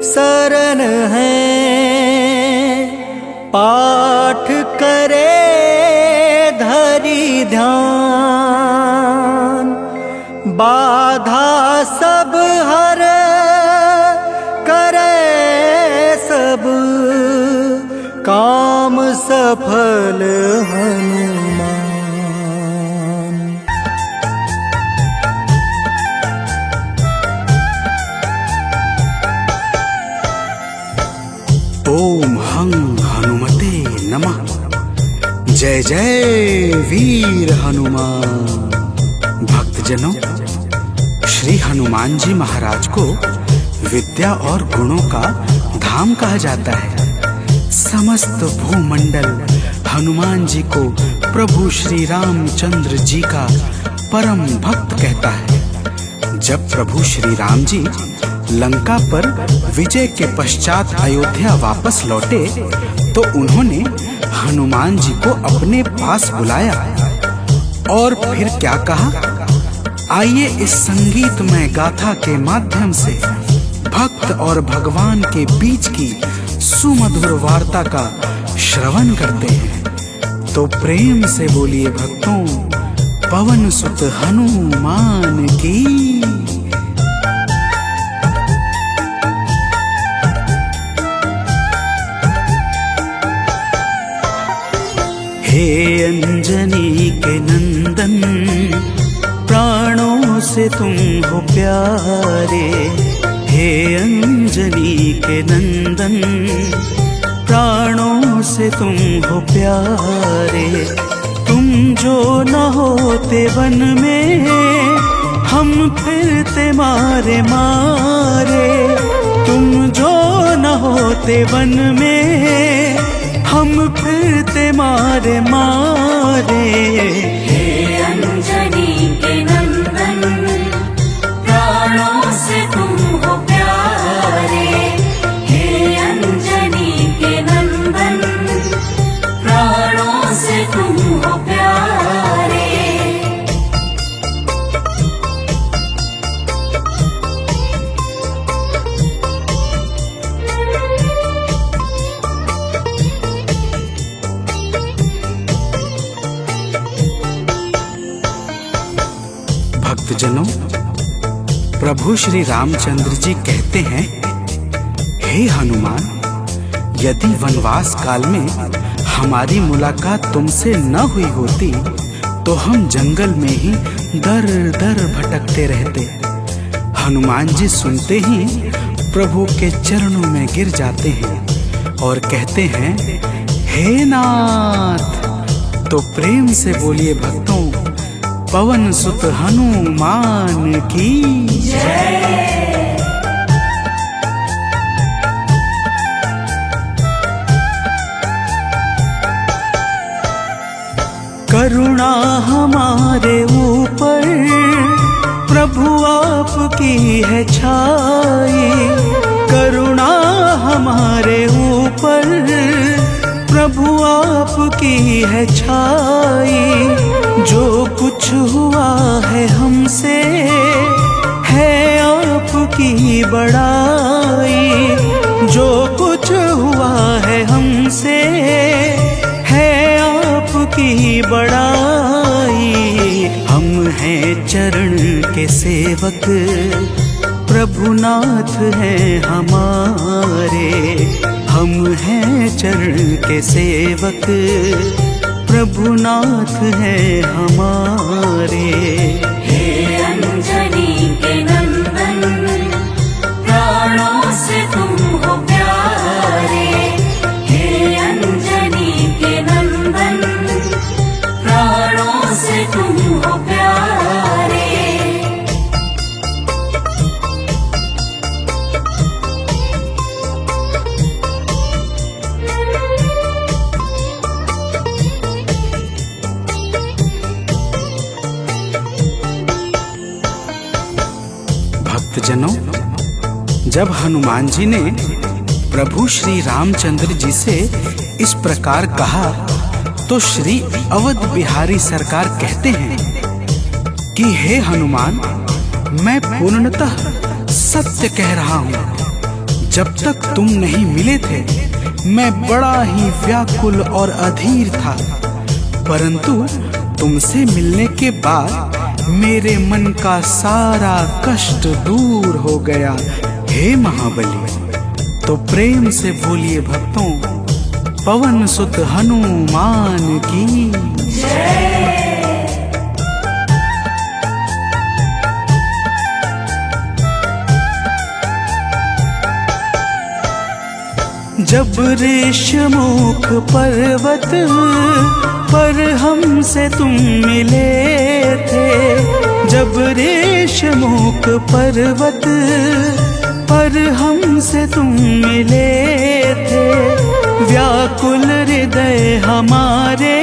शरण है पाठ करे धरि ध्यान। बाधा सब हर करे सब काम सफल हनुमान। ओम हं हनुमते नमः। जय जय वीर हनुमान। भक्तजनों, श्री हनुमान जी महाराज को विद्या और गुणों का धाम कहा जाता है। समस्त भूमंडल हनुमान जी को प्रभु श्री रामचंद्र जी का परम भक्त कहता है। जब प्रभु श्री राम जी लंका पर विजय के पश्चात अयोध्या वापस लौटे तो उन्होंने हनुमान जी को अपने पास बुलाया और फिर क्या कहा, आइए इस संगीतमय गाथा के माध्यम से भक्त और भगवान के बीच की सुमधुर वार्ता का श्रवण करते हैं। तो प्रेम से बोलिए भक्तों, पवन सुत हनुमान की। हे अंजनी के नंदन, प्राणों से तुम हो प्यारे। हे अंजनी के नंदन, प्राणों से तुम हो प्यारे। तुम जो न होते वन में हम फिरते मारे मारे। तुम जो न होते वन में हम फिरते मारे मारे। हे अंजनी के नंदन, प्राणों से तुम हो प्यारे। हे अंजनी के नंदन, प्राणों से तुम हो प्यारे। भक्तजनों, प्रभु श्री रामचंद्र जी कहते हैं, हे हनुमान, यदि वनवास काल में हमारी मुलाकात तुमसे न हुई होती तो हम जंगल में ही दर दर भटकते रहते। हनुमान जी सुनते ही प्रभु के चरणों में गिर जाते हैं और कहते हैं, हे नाथ। तो प्रेम से बोलिए भक्तों, पवन सुत हनुमान की जय। करुणा हमारे ऊपर प्रभु आपकी है छाई, करुणा हमारे ऊपर प्रभु आपकी है छाई। जो कुछ हुआ है हमसे है आपकी बड़ाई, जो कुछ हुआ है हमसे है आपकी बड़ाई। हम हैं चरण के सेवक प्रभुनाथ हैं हमारे, हम हैं चरण के सेवक प्रभुनाथ हैं हमारे। हे अंजनी के नंदन, प्राणों से तुम हो प्यारे। हे अंजनी के नंदन, प्राणों से तुम हो प्यारे। भक्तजनों, जब हनुमान जी ने प्रभु श्री रामचंद्र जी से इस प्रकार कहा तो श्री अवध बिहारी सरकार कहते हैं कि हे हनुमान, मैं पूर्णतः सत्य कह रहा हूँ। जब तक तुम नहीं मिले थे मैं बड़ा ही व्याकुल और अधीर था, परंतु तुमसे मिलने के बाद मेरे मन का सारा कष्ट दूर हो गया। हे महाबली, तो प्रेम से बोलिए भक्तों, पवन सुत हनुमान की जब ऋषमुख पर्वत पर हमसे तुम मिले थे, जब ऋषमुख पर्वत पर हमसे तुम मिले थे, व्याकुल हृदय हमारे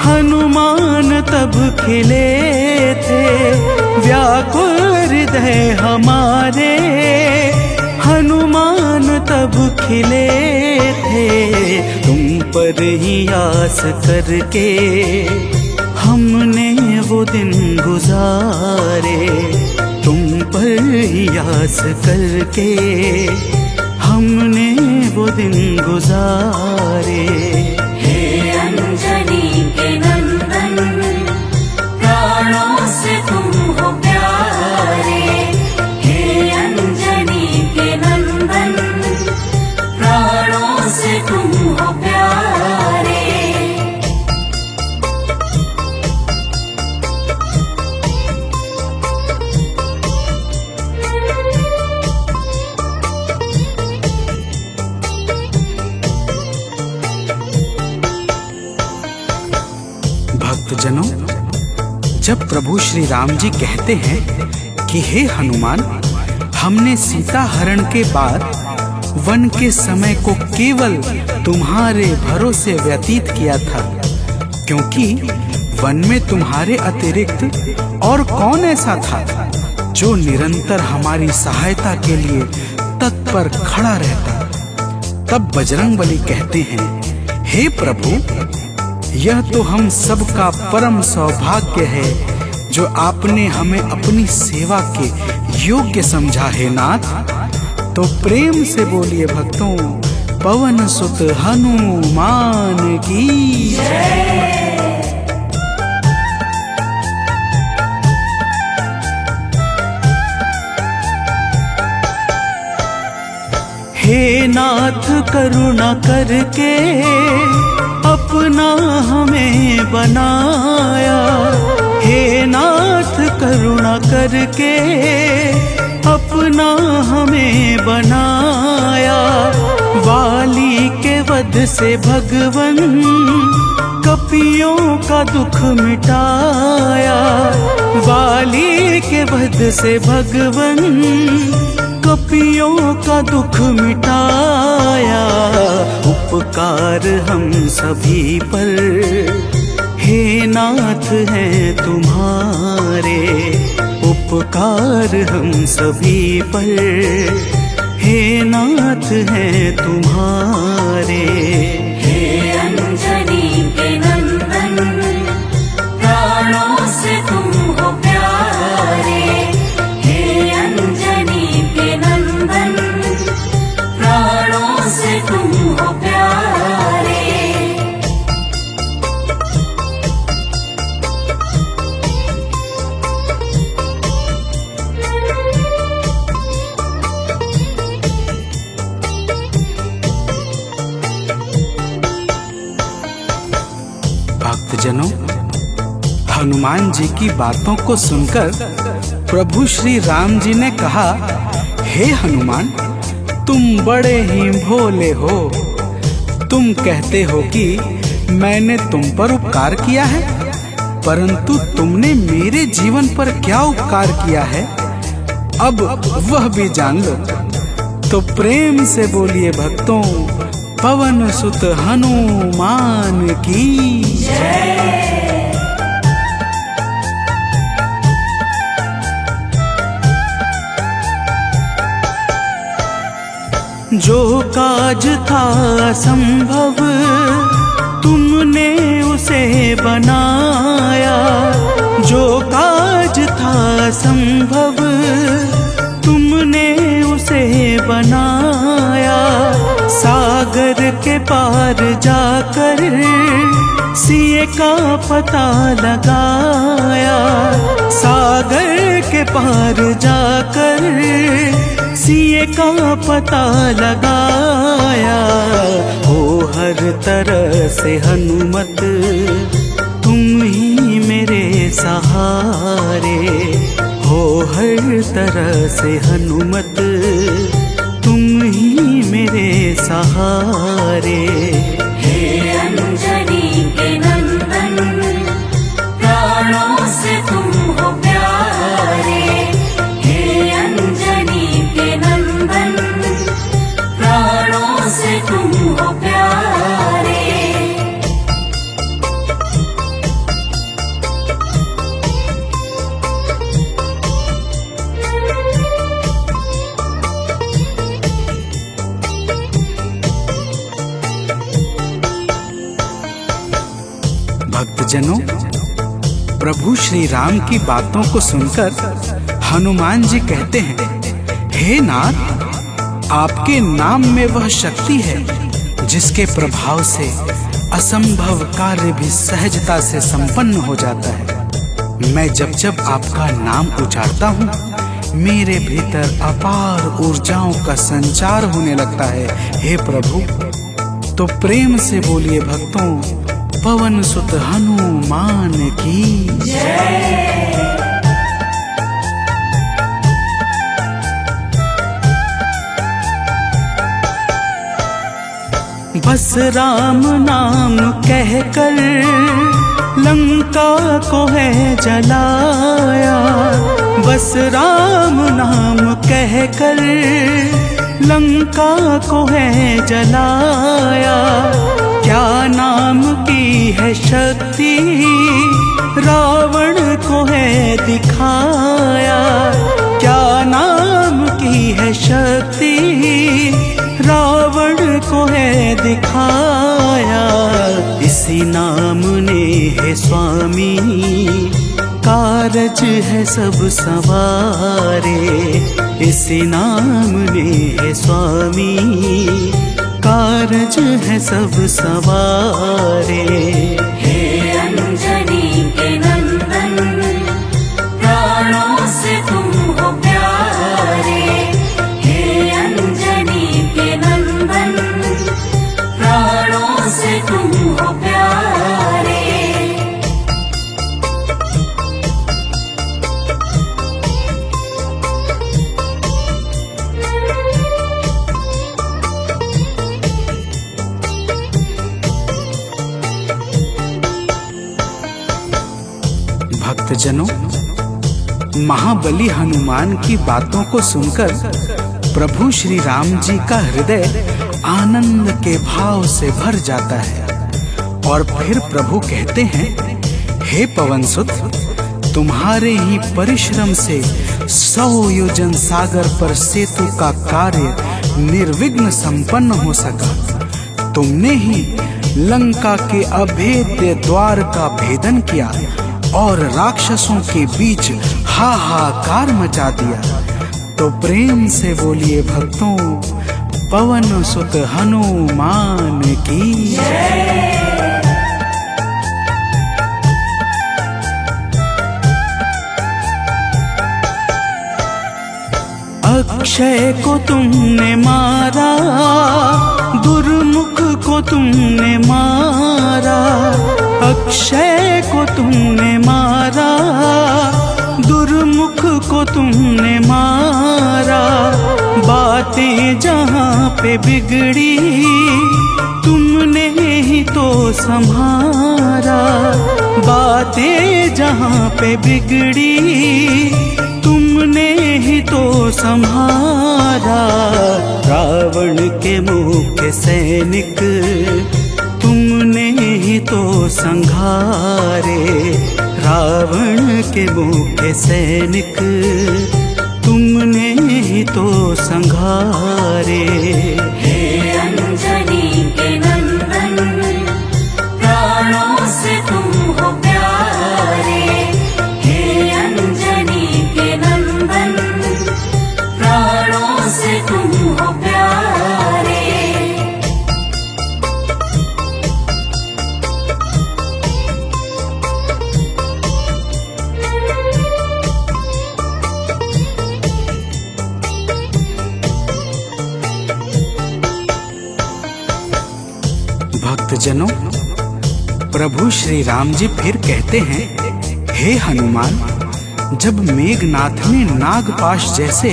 हनुमान तब खिले थे, व्याकुल हृदय हमारे हनुमान तब खिले थे। तुम पर ही आस करके हमने वो दिन गुजारे, तुम पर ही आस करके हमने वो दिन गुजारे। हे अंजनी के नंदन, प्राणों से तुम हो प्यारे। हे अंजनी के नंदन, प्राणों से तुम हो प्यारे। भक्तजनों, जब प्रभु श्री राम जी कहते हैं कि हे हनुमान, हमने सीता हरण के बाद वन के समय को केवल तुम्हारे भरोसे व्यतीत किया था, क्योंकि वन में तुम्हारे अतिरिक्त और कौन ऐसा था जो निरंतर हमारी सहायता के लिए तत्पर खड़ा रहता। तब बजरंगबली कहते हैं, हे प्रभु, यह तो हम सबका परम सौभाग्य है जो आपने हमें अपनी सेवा के योग्य समझा है नाथ। तो प्रेम से बोलिए भक्तों, पवन सुत हनुमान की हे नाथ करुणा करके अपना हमें बनाया, हे नाथ करुणा करके अपना हमें बनाया। वाली के वध से भगवन कपियों का दुख मिटाया, वाली के वध से भगवन कपियों का दुख मिटाया। उपकार हम सभी पर हे नाथ हैं तुम्हारे, उपकार हम सभी पर, हे नाथ हैं तुम्हारे। हे अंजनी के नंदन, प्राणों से तुम हो प्यारे। हे अंजनी के नंदन, प्राणों से तुम हो प्यारे। भक्तजनों, हनुमान जी की बातों को सुनकर प्रभु श्री राम जी ने कहा, हे हनुमान, तुम बड़े ही भोले हो। तुम कहते हो कि मैंने तुम पर उपकार किया है, परंतु तुमने मेरे जीवन पर क्या उपकार किया है, अब वह भी जान लो। तो प्रेम से बोलिए भक्तों, पवन सुत हनुमान की जय। जो काज था असंभव, तुमने उसे बनाया। जो काज था असंभव, तुमने उसे बनाया। सागर के पार जाकर सिए का पता लगाया। सागर के पार जाकर सिए का पता लगाया। हो हर तरह से हनुमत, तुम ही मेरे सहारे। हो हर तरह से हनुमत, तुम ही मेरे सहारे। हे अंजनी के नंदन, प्राणों से तुम हो प्यारे। हे अंजनी के नंदन, प्राणों से तुम हो प्यारे। भक्तजनों, प्रभु श्री राम की बातों को सुनकर हनुमान जी कहते हैं, हे नाथ, आपके नाम में वह शक्ति है जिसके प्रभाव से असंभव कार्य भी सहजता से संपन्न हो जाता है। मैं जब जब आपका नाम उचारता हूँ, मेरे भीतर अपार ऊर्जाओं का संचार होने लगता है। हे प्रभु, तो प्रेम से बोलिए भक्तों, पवन सुत हनुमान की जय। बस राम नाम कहकर लंका को है जलाया। बस राम नाम कहकर लंका को है जलाया। क्या नाम की है शक्ति, रावण को है दिखाया। क्या नाम की है शक्ति, रावण को है दिखाया। इसी नाम ने है स्वामी, कारज है सब सवारे। इसी नाम ने है स्वामी, कारज है सब सवारे। हे अंजनी के नंदन, प्राणों से तुम हो प्यारे। हे अंजनी के नंदन, प्राणों से तुम हो प्यारे। भक्तजनों, महाबली हनुमान की बातों को सुनकर प्रभु श्री राम जी का हृदय आनंद के भाव से भर जाता है। और फिर प्रभु कहते हैं, हे पवन सुत, तुम्हारे ही परिश्रम से 100 योजन सागर पर सेतु का कार्य निर्विघ्न संपन्न हो सका। तुमने ही लंका के अभेद्य द्वार का भेदन किया और राक्षसों के बीच हाहाकार मचा दिया। तो प्रेम से बोलिए भक्तों, पवन सुत हनुमान की जय। अक्षय को तुमने मारा, दुर्मुख को तुमने मारा। अक्षय को तुमने मारा, दुर्मुख को तुमने मारा। बातें जहाँ पे बिगड़ी, तुमने ही तो संभारा। बातें जहाँ पे बिगड़ी, तुमने ही तो संहारा। रावण के मुख्य सैनिक तुमने ही तो संघारे। रावण के मुख्य सैनिक तुमने ही तो संघारे। हे अंजनी के नंदन, प्राणों से तुम हो प्यारे। हे अंजनी के नंदन, प्राणों से तुम हो प्यारे। भक्तजनों, प्रभु श्री राम जी फिर कहते हैं, हे हनुमान, जब मेघनाथ ने नागपाश जैसे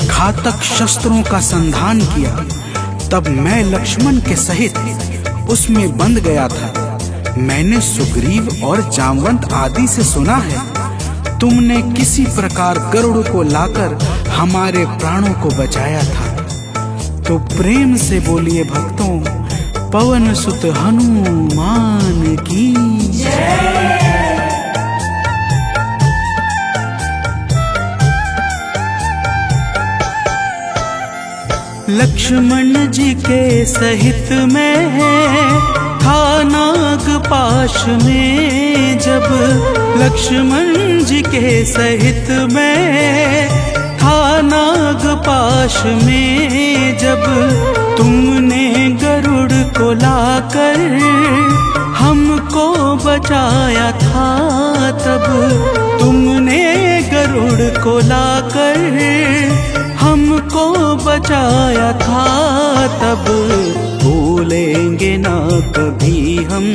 घातक शस्त्रों का संधान किया, तब मैं लक्ष्मण के सहित उसमें बंध गया था। मैंने सुग्रीव और जामवंत आदि से सुना है, तुमने किसी प्रकार गरुड़ को लाकर हमारे प्राणों को बचाया था। तो प्रेम से बोलिए भक्तों, पवन सुत हनुमान की जय। लक्ष्मण जी के सहित में था नागपाश में जब। लक्ष्मण जी के सहित में था नागपाश में जब। तुमने गरुड़ को लाकर हमको बचाया था तब। तुमने गरुड़ को लाकर हमको बचाया था तब। भूलेंगे ना कभी हम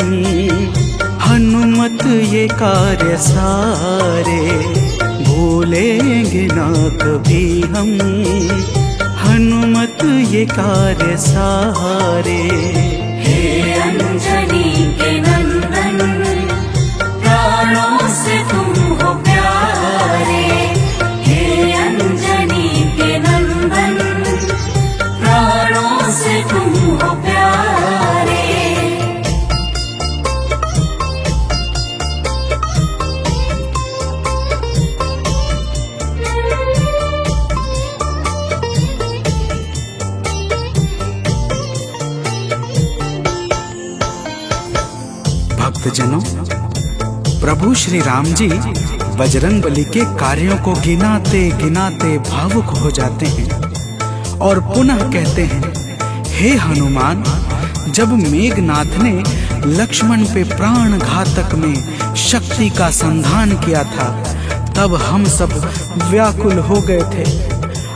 हनुमत ये कार्य सारे। भूलेंगे ना कभी हम हनुमत ये कार्य सारे। हे अंजनी के नंदन, प्राणों से तुम हो प्यारे। हे अंजनी के नंदन, प्राणों से तुम हो प्यारे। भक्तजनों, प्रभु श्री राम जी बजरंगबली के कार्यों को गिनाते गिनाते भावुक हो जाते हैं और पुनः कहते हैं, हे हनुमान, जब मेघनाथ ने लक्ष्मण पे प्राण घातक में शक्ति का संधान किया था, तब हम सब व्याकुल हो गए थे।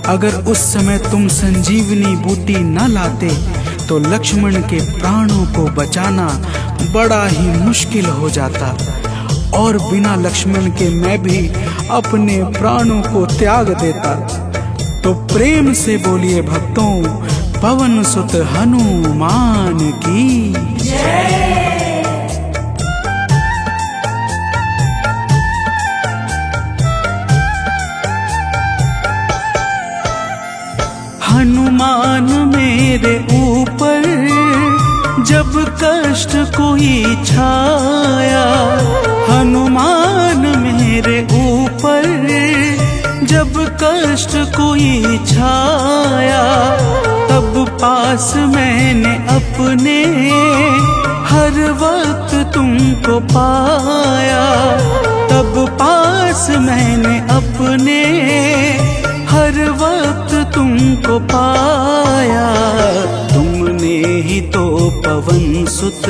अगर उस समय तुम संजीवनी बूटी न लाते तो लक्ष्मण के प्राणों को बचाना बड़ा ही मुश्किल हो जाता और बिना लक्ष्मण के मैं भी अपने प्राणों को त्याग देता। तो प्रेम से बोलिए भक्तों, पवन सुत हनुमान की जय। हनुमान मेरे ऊपर जब कष्ट कोई छाया हनुमान मेरे ऊपर, जब कष्ट कोई छाया तब पास मैंने अपने हर वक्त तुमको पाया, तब पास मैंने अपने हर वक्त तुमको पाया। तुमने ही तो पवन सुत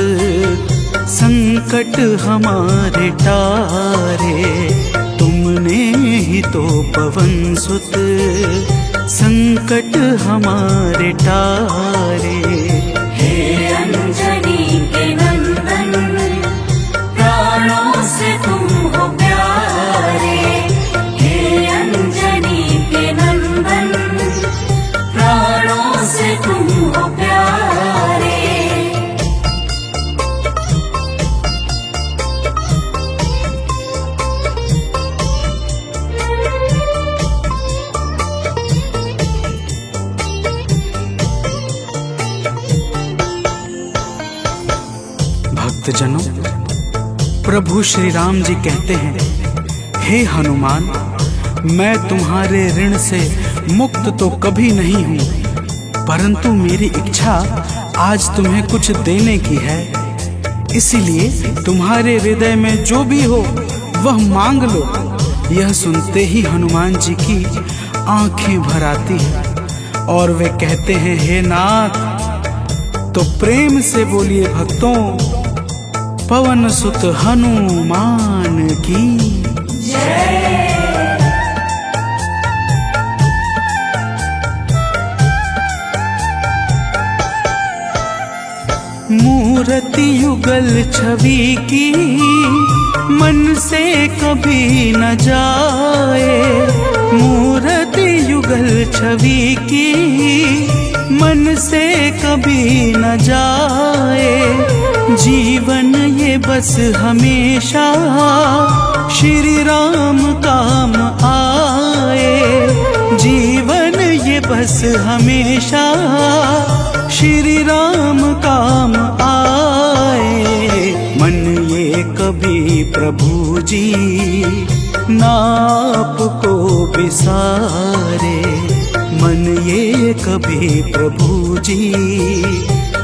संकट हमारे टारे, तुमने ही तो पवन सुत संकट हमारे टारे। हे अंजनी के नंदन, प्राणों से तुम हो प्यारे। हे अंजनी के नंदन, प्राणों से तुम हो प्यारे। भक्तजनों, प्रभु श्री राम जी कहते हैं, हे हनुमान, मैं तुम्हारे ऋण से मुक्त तो कभी नहीं हूँ, परंतु मेरी इच्छा आज तुम्हें कुछ देने की है। इसीलिए तुम्हारे हृदय में जो भी हो वह मांग लो। यह सुनते ही हनुमान जी की आंखें भर आती हैं और वे कहते हैं, हे नाथ। तो प्रेम से बोलिए भक्तों, पवन सुत हनुमान की जय। मूर्ति युगल छवि की मन से कभी न जाए, मूर्ति युगल छवि की मन से कभी न जाए। जीवन ये बस हमेशा श्री राम काम आए, जीवन ये बस हमेशा श्री राम काम आए। मन ये कभी प्रभु जी नाप को बिसारे, मन ये कभी प्रभु जी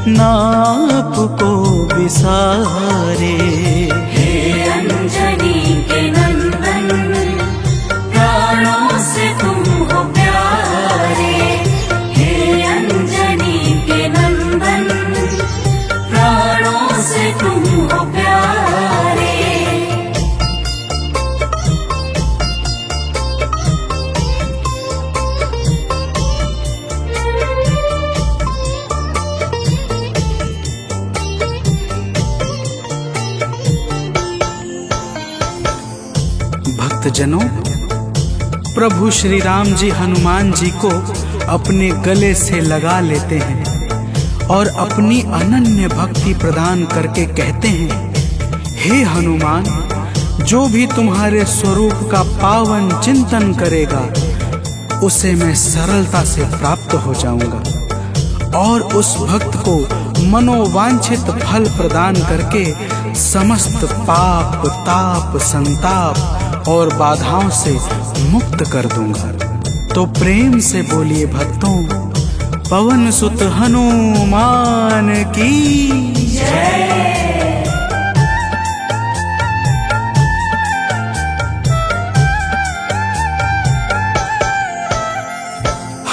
नाप को बिसारे। हे अंजनी के नंदन, प्राणों से तुम हो प्यारे। हे अंजनी के नंदन, प्राणों से तुम हो प्यारे। भक्तजनों, प्रभु श्री राम जी हनुमान जी को अपने गले से लगा लेते हैं और अपनी अनन्य भक्ति प्रदान करके कहते हैं, हे हनुमान, जो भी तुम्हारे स्वरूप का पावन चिंतन करेगा उसे मैं सरलता से प्राप्त हो जाऊंगा और उस भक्त को मनोवांछित फल प्रदान करके समस्त पाप, ताप, संताप और बाधाओं से मुक्त कर दूंगा। तो प्रेम से बोलिए भक्तों, पवन सुत हनुमान की जय।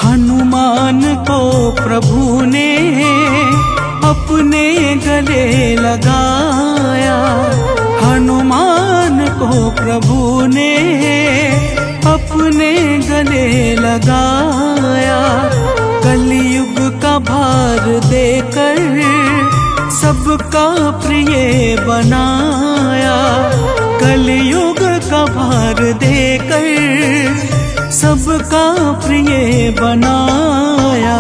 हनुमान को प्रभु ने अपने गले लगाया, हनुमान को प्रभु ने अपने गले लगाया। कलयुग का भार देकर सबका प्रिय बनाया, कलयुग का भार देकर सबका प्रिय बनाया।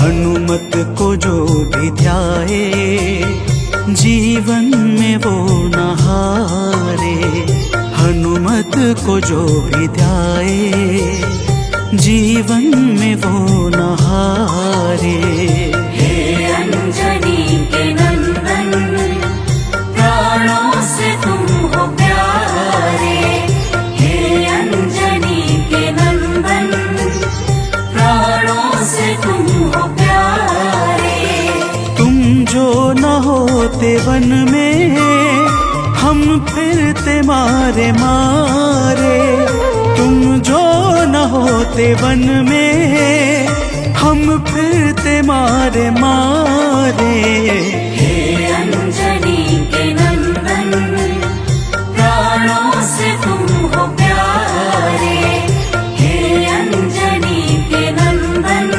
हनुमत को जो भी ध्याए जीवन में वो न हारे, हनुमत को जो भी ध्याए जीवन में वो न हारे। हे अंजनी के जो न होते वन में हम फिरते मारे मारे। तुम जो न होते वन में हम फिरते मारे मारे। हे अंजनी के नंदन, प्राणों से तुम हो प्यारे। हे अंजनी के नंदन,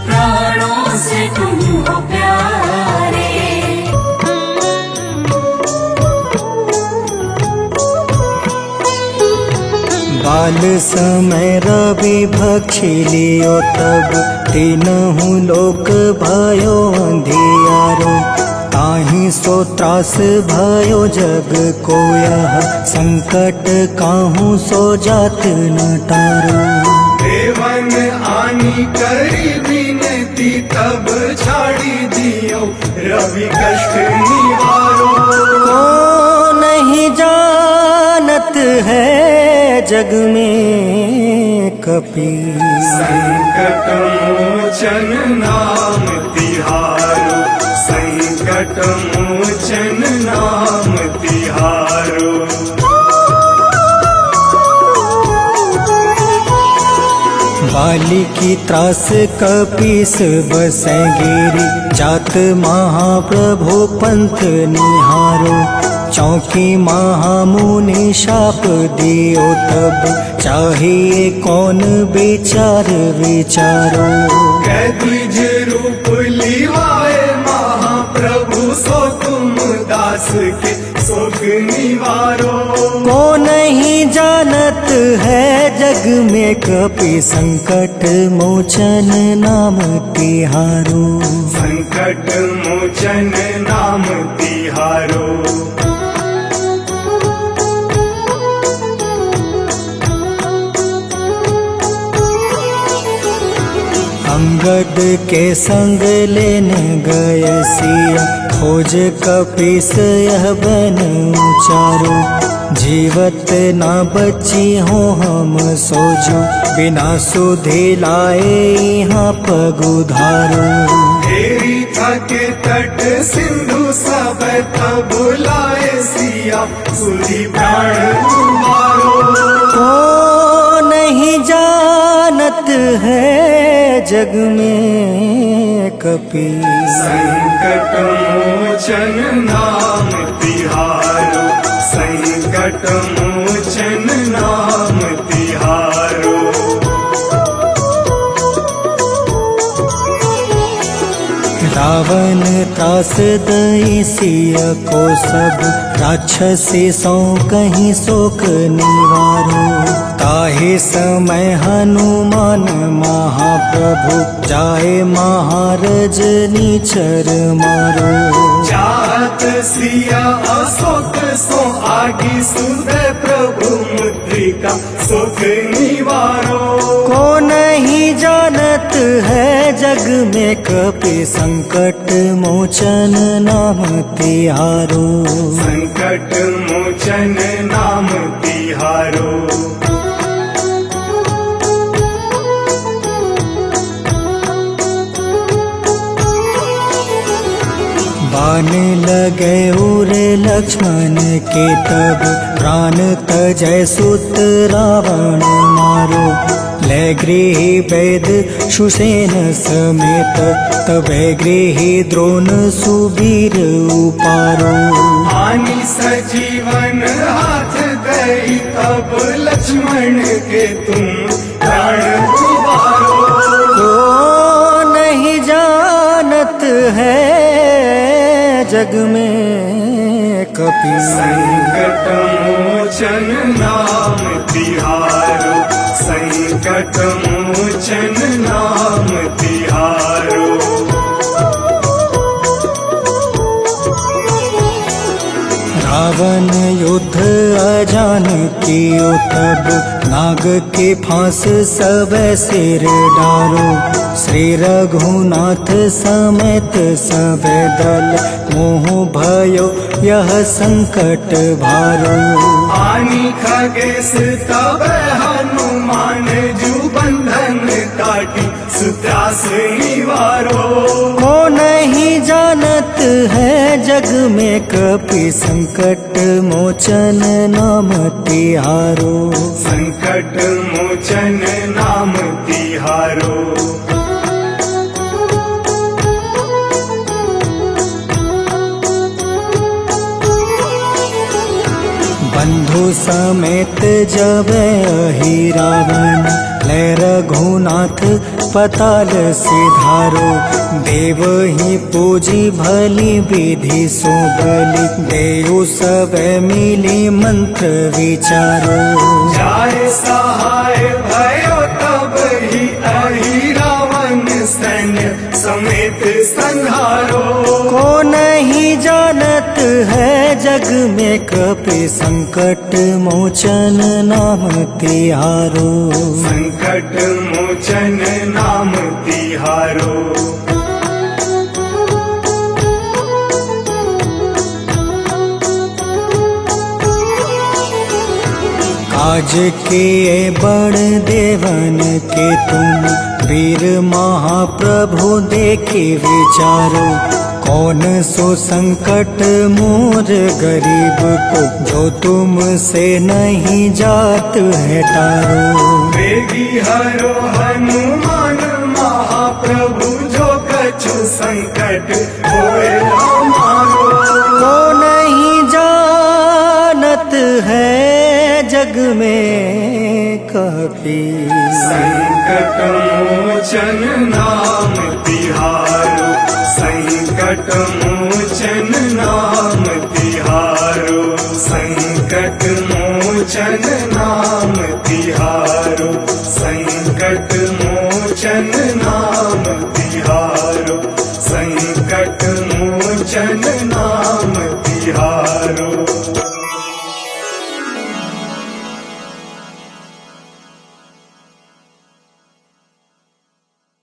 प्राणों से तुम हो प्यारे। बाल समय रवि भक्षी लियो तब तीनहु लोक भयो अंधियारो। ताहि सो त्रास भयो जग को यह संकट काहू सो जात न टारो। देवन आनी करी विनती तब छाड़ी दियो रवि कष्ट निवारो। को नहीं जानत है जग में कपि, संकट मोचन नाम तिहारो। संकट मोचन नाम तिहारो। बाली की त्रास कपीस बसै गिरी। जात महाप्रभु पंथ निहारो। चौकी महामुनि शाप दियो तब चाहिए कौन विचार विचारो। कै द्विज रूप लिवाए महाप्रभु सो तुम दास के शोक निवारो। को नहीं जानत है जग में कपि, संकट मोचन नाम तिहारो। संकट मोचन नाम तिहारो। अंगद के संग लेने गए सिया। खोज कपीस यह बन उचारो। जीवत ना बची हो हम सोजो। बिना सुधि लाए यहाँ पग उधारो। तेरी थके तट सिंधु सब तब बुलाए सिया। सुधी प्राण तुम्हारो। को नहीं जानत है जग में कपि, संकट मोचन नाम तिहारो। संकट मोचन नाम तिहारो। रावण त्रास दई सिया को सब। राक्षसी सो कहीं शोक निवारो। ताहि समय हनुमान महाप्रभु जाए महारज नीचर मारो। जात सिया अशोक सो आगी सुदय प्रभु मुद्रिका शोक निवारो। को नहीं जानत है जग में कपि, संकट मोचन नाम तिहारो। संकट मोचन नाम तिहारो। बाण लगे उर लक्ष्मण के तब। प्राण तजय सुत रावण मारो। ले गृह वैद सुसेन समेत। तबे गृह द्रोण सुबीर उपारो। आनी सजीवन हाथ गई तब लक्ष्मण के तुम प्राण उबारो। को नहीं जानत है जग में कपि, संकट मोचन नाम तिहारो। संकट मोचन नाम तिहारो। रावण युद्ध अजान कियो तब। नाग के फांस सब सिर डारो। श्री रघुनाथ समेत सब दल। मोह भयो यह संकट भारो। आनी खगेश तब हनुमान जू बंधन काटी सुत्रास निवारो। को नहीं जानत है जग में कपि संकट मोचन नाम तिहारो। संकट मोचन नाम तिहारो। बंधु समेत जब अहि रावण ले रघुनाथ पताल सिधारो। देव ही पूजी भली विधि सो बलि देव सब मिली मंत्र विचारो। जाय सहाय भयो तब ही अहि रावण सैन्य समेत संहारो। को नहीं जानत है जग में कपि संकट मोचन नाम तिहारो। संकट मोचन नाम तिहारो। काज किए बड़ देवन के तुम वीर महाप्रभु देखे विचारो। कौन सो संकट मोर गरीब को जो तुमसे नहीं जात है टारो। वेगी हरो हनुमान महाप्रभु जो कछु संकट होए हमारो। को नहीं जानत है जग में कपि संकट मोचन नाम तिहारो। संकट मोचन नाम तिहारो। संकट मोचन नाम तिहारो। संकट मोचन नाम तिहारो। संकट मोचन नाम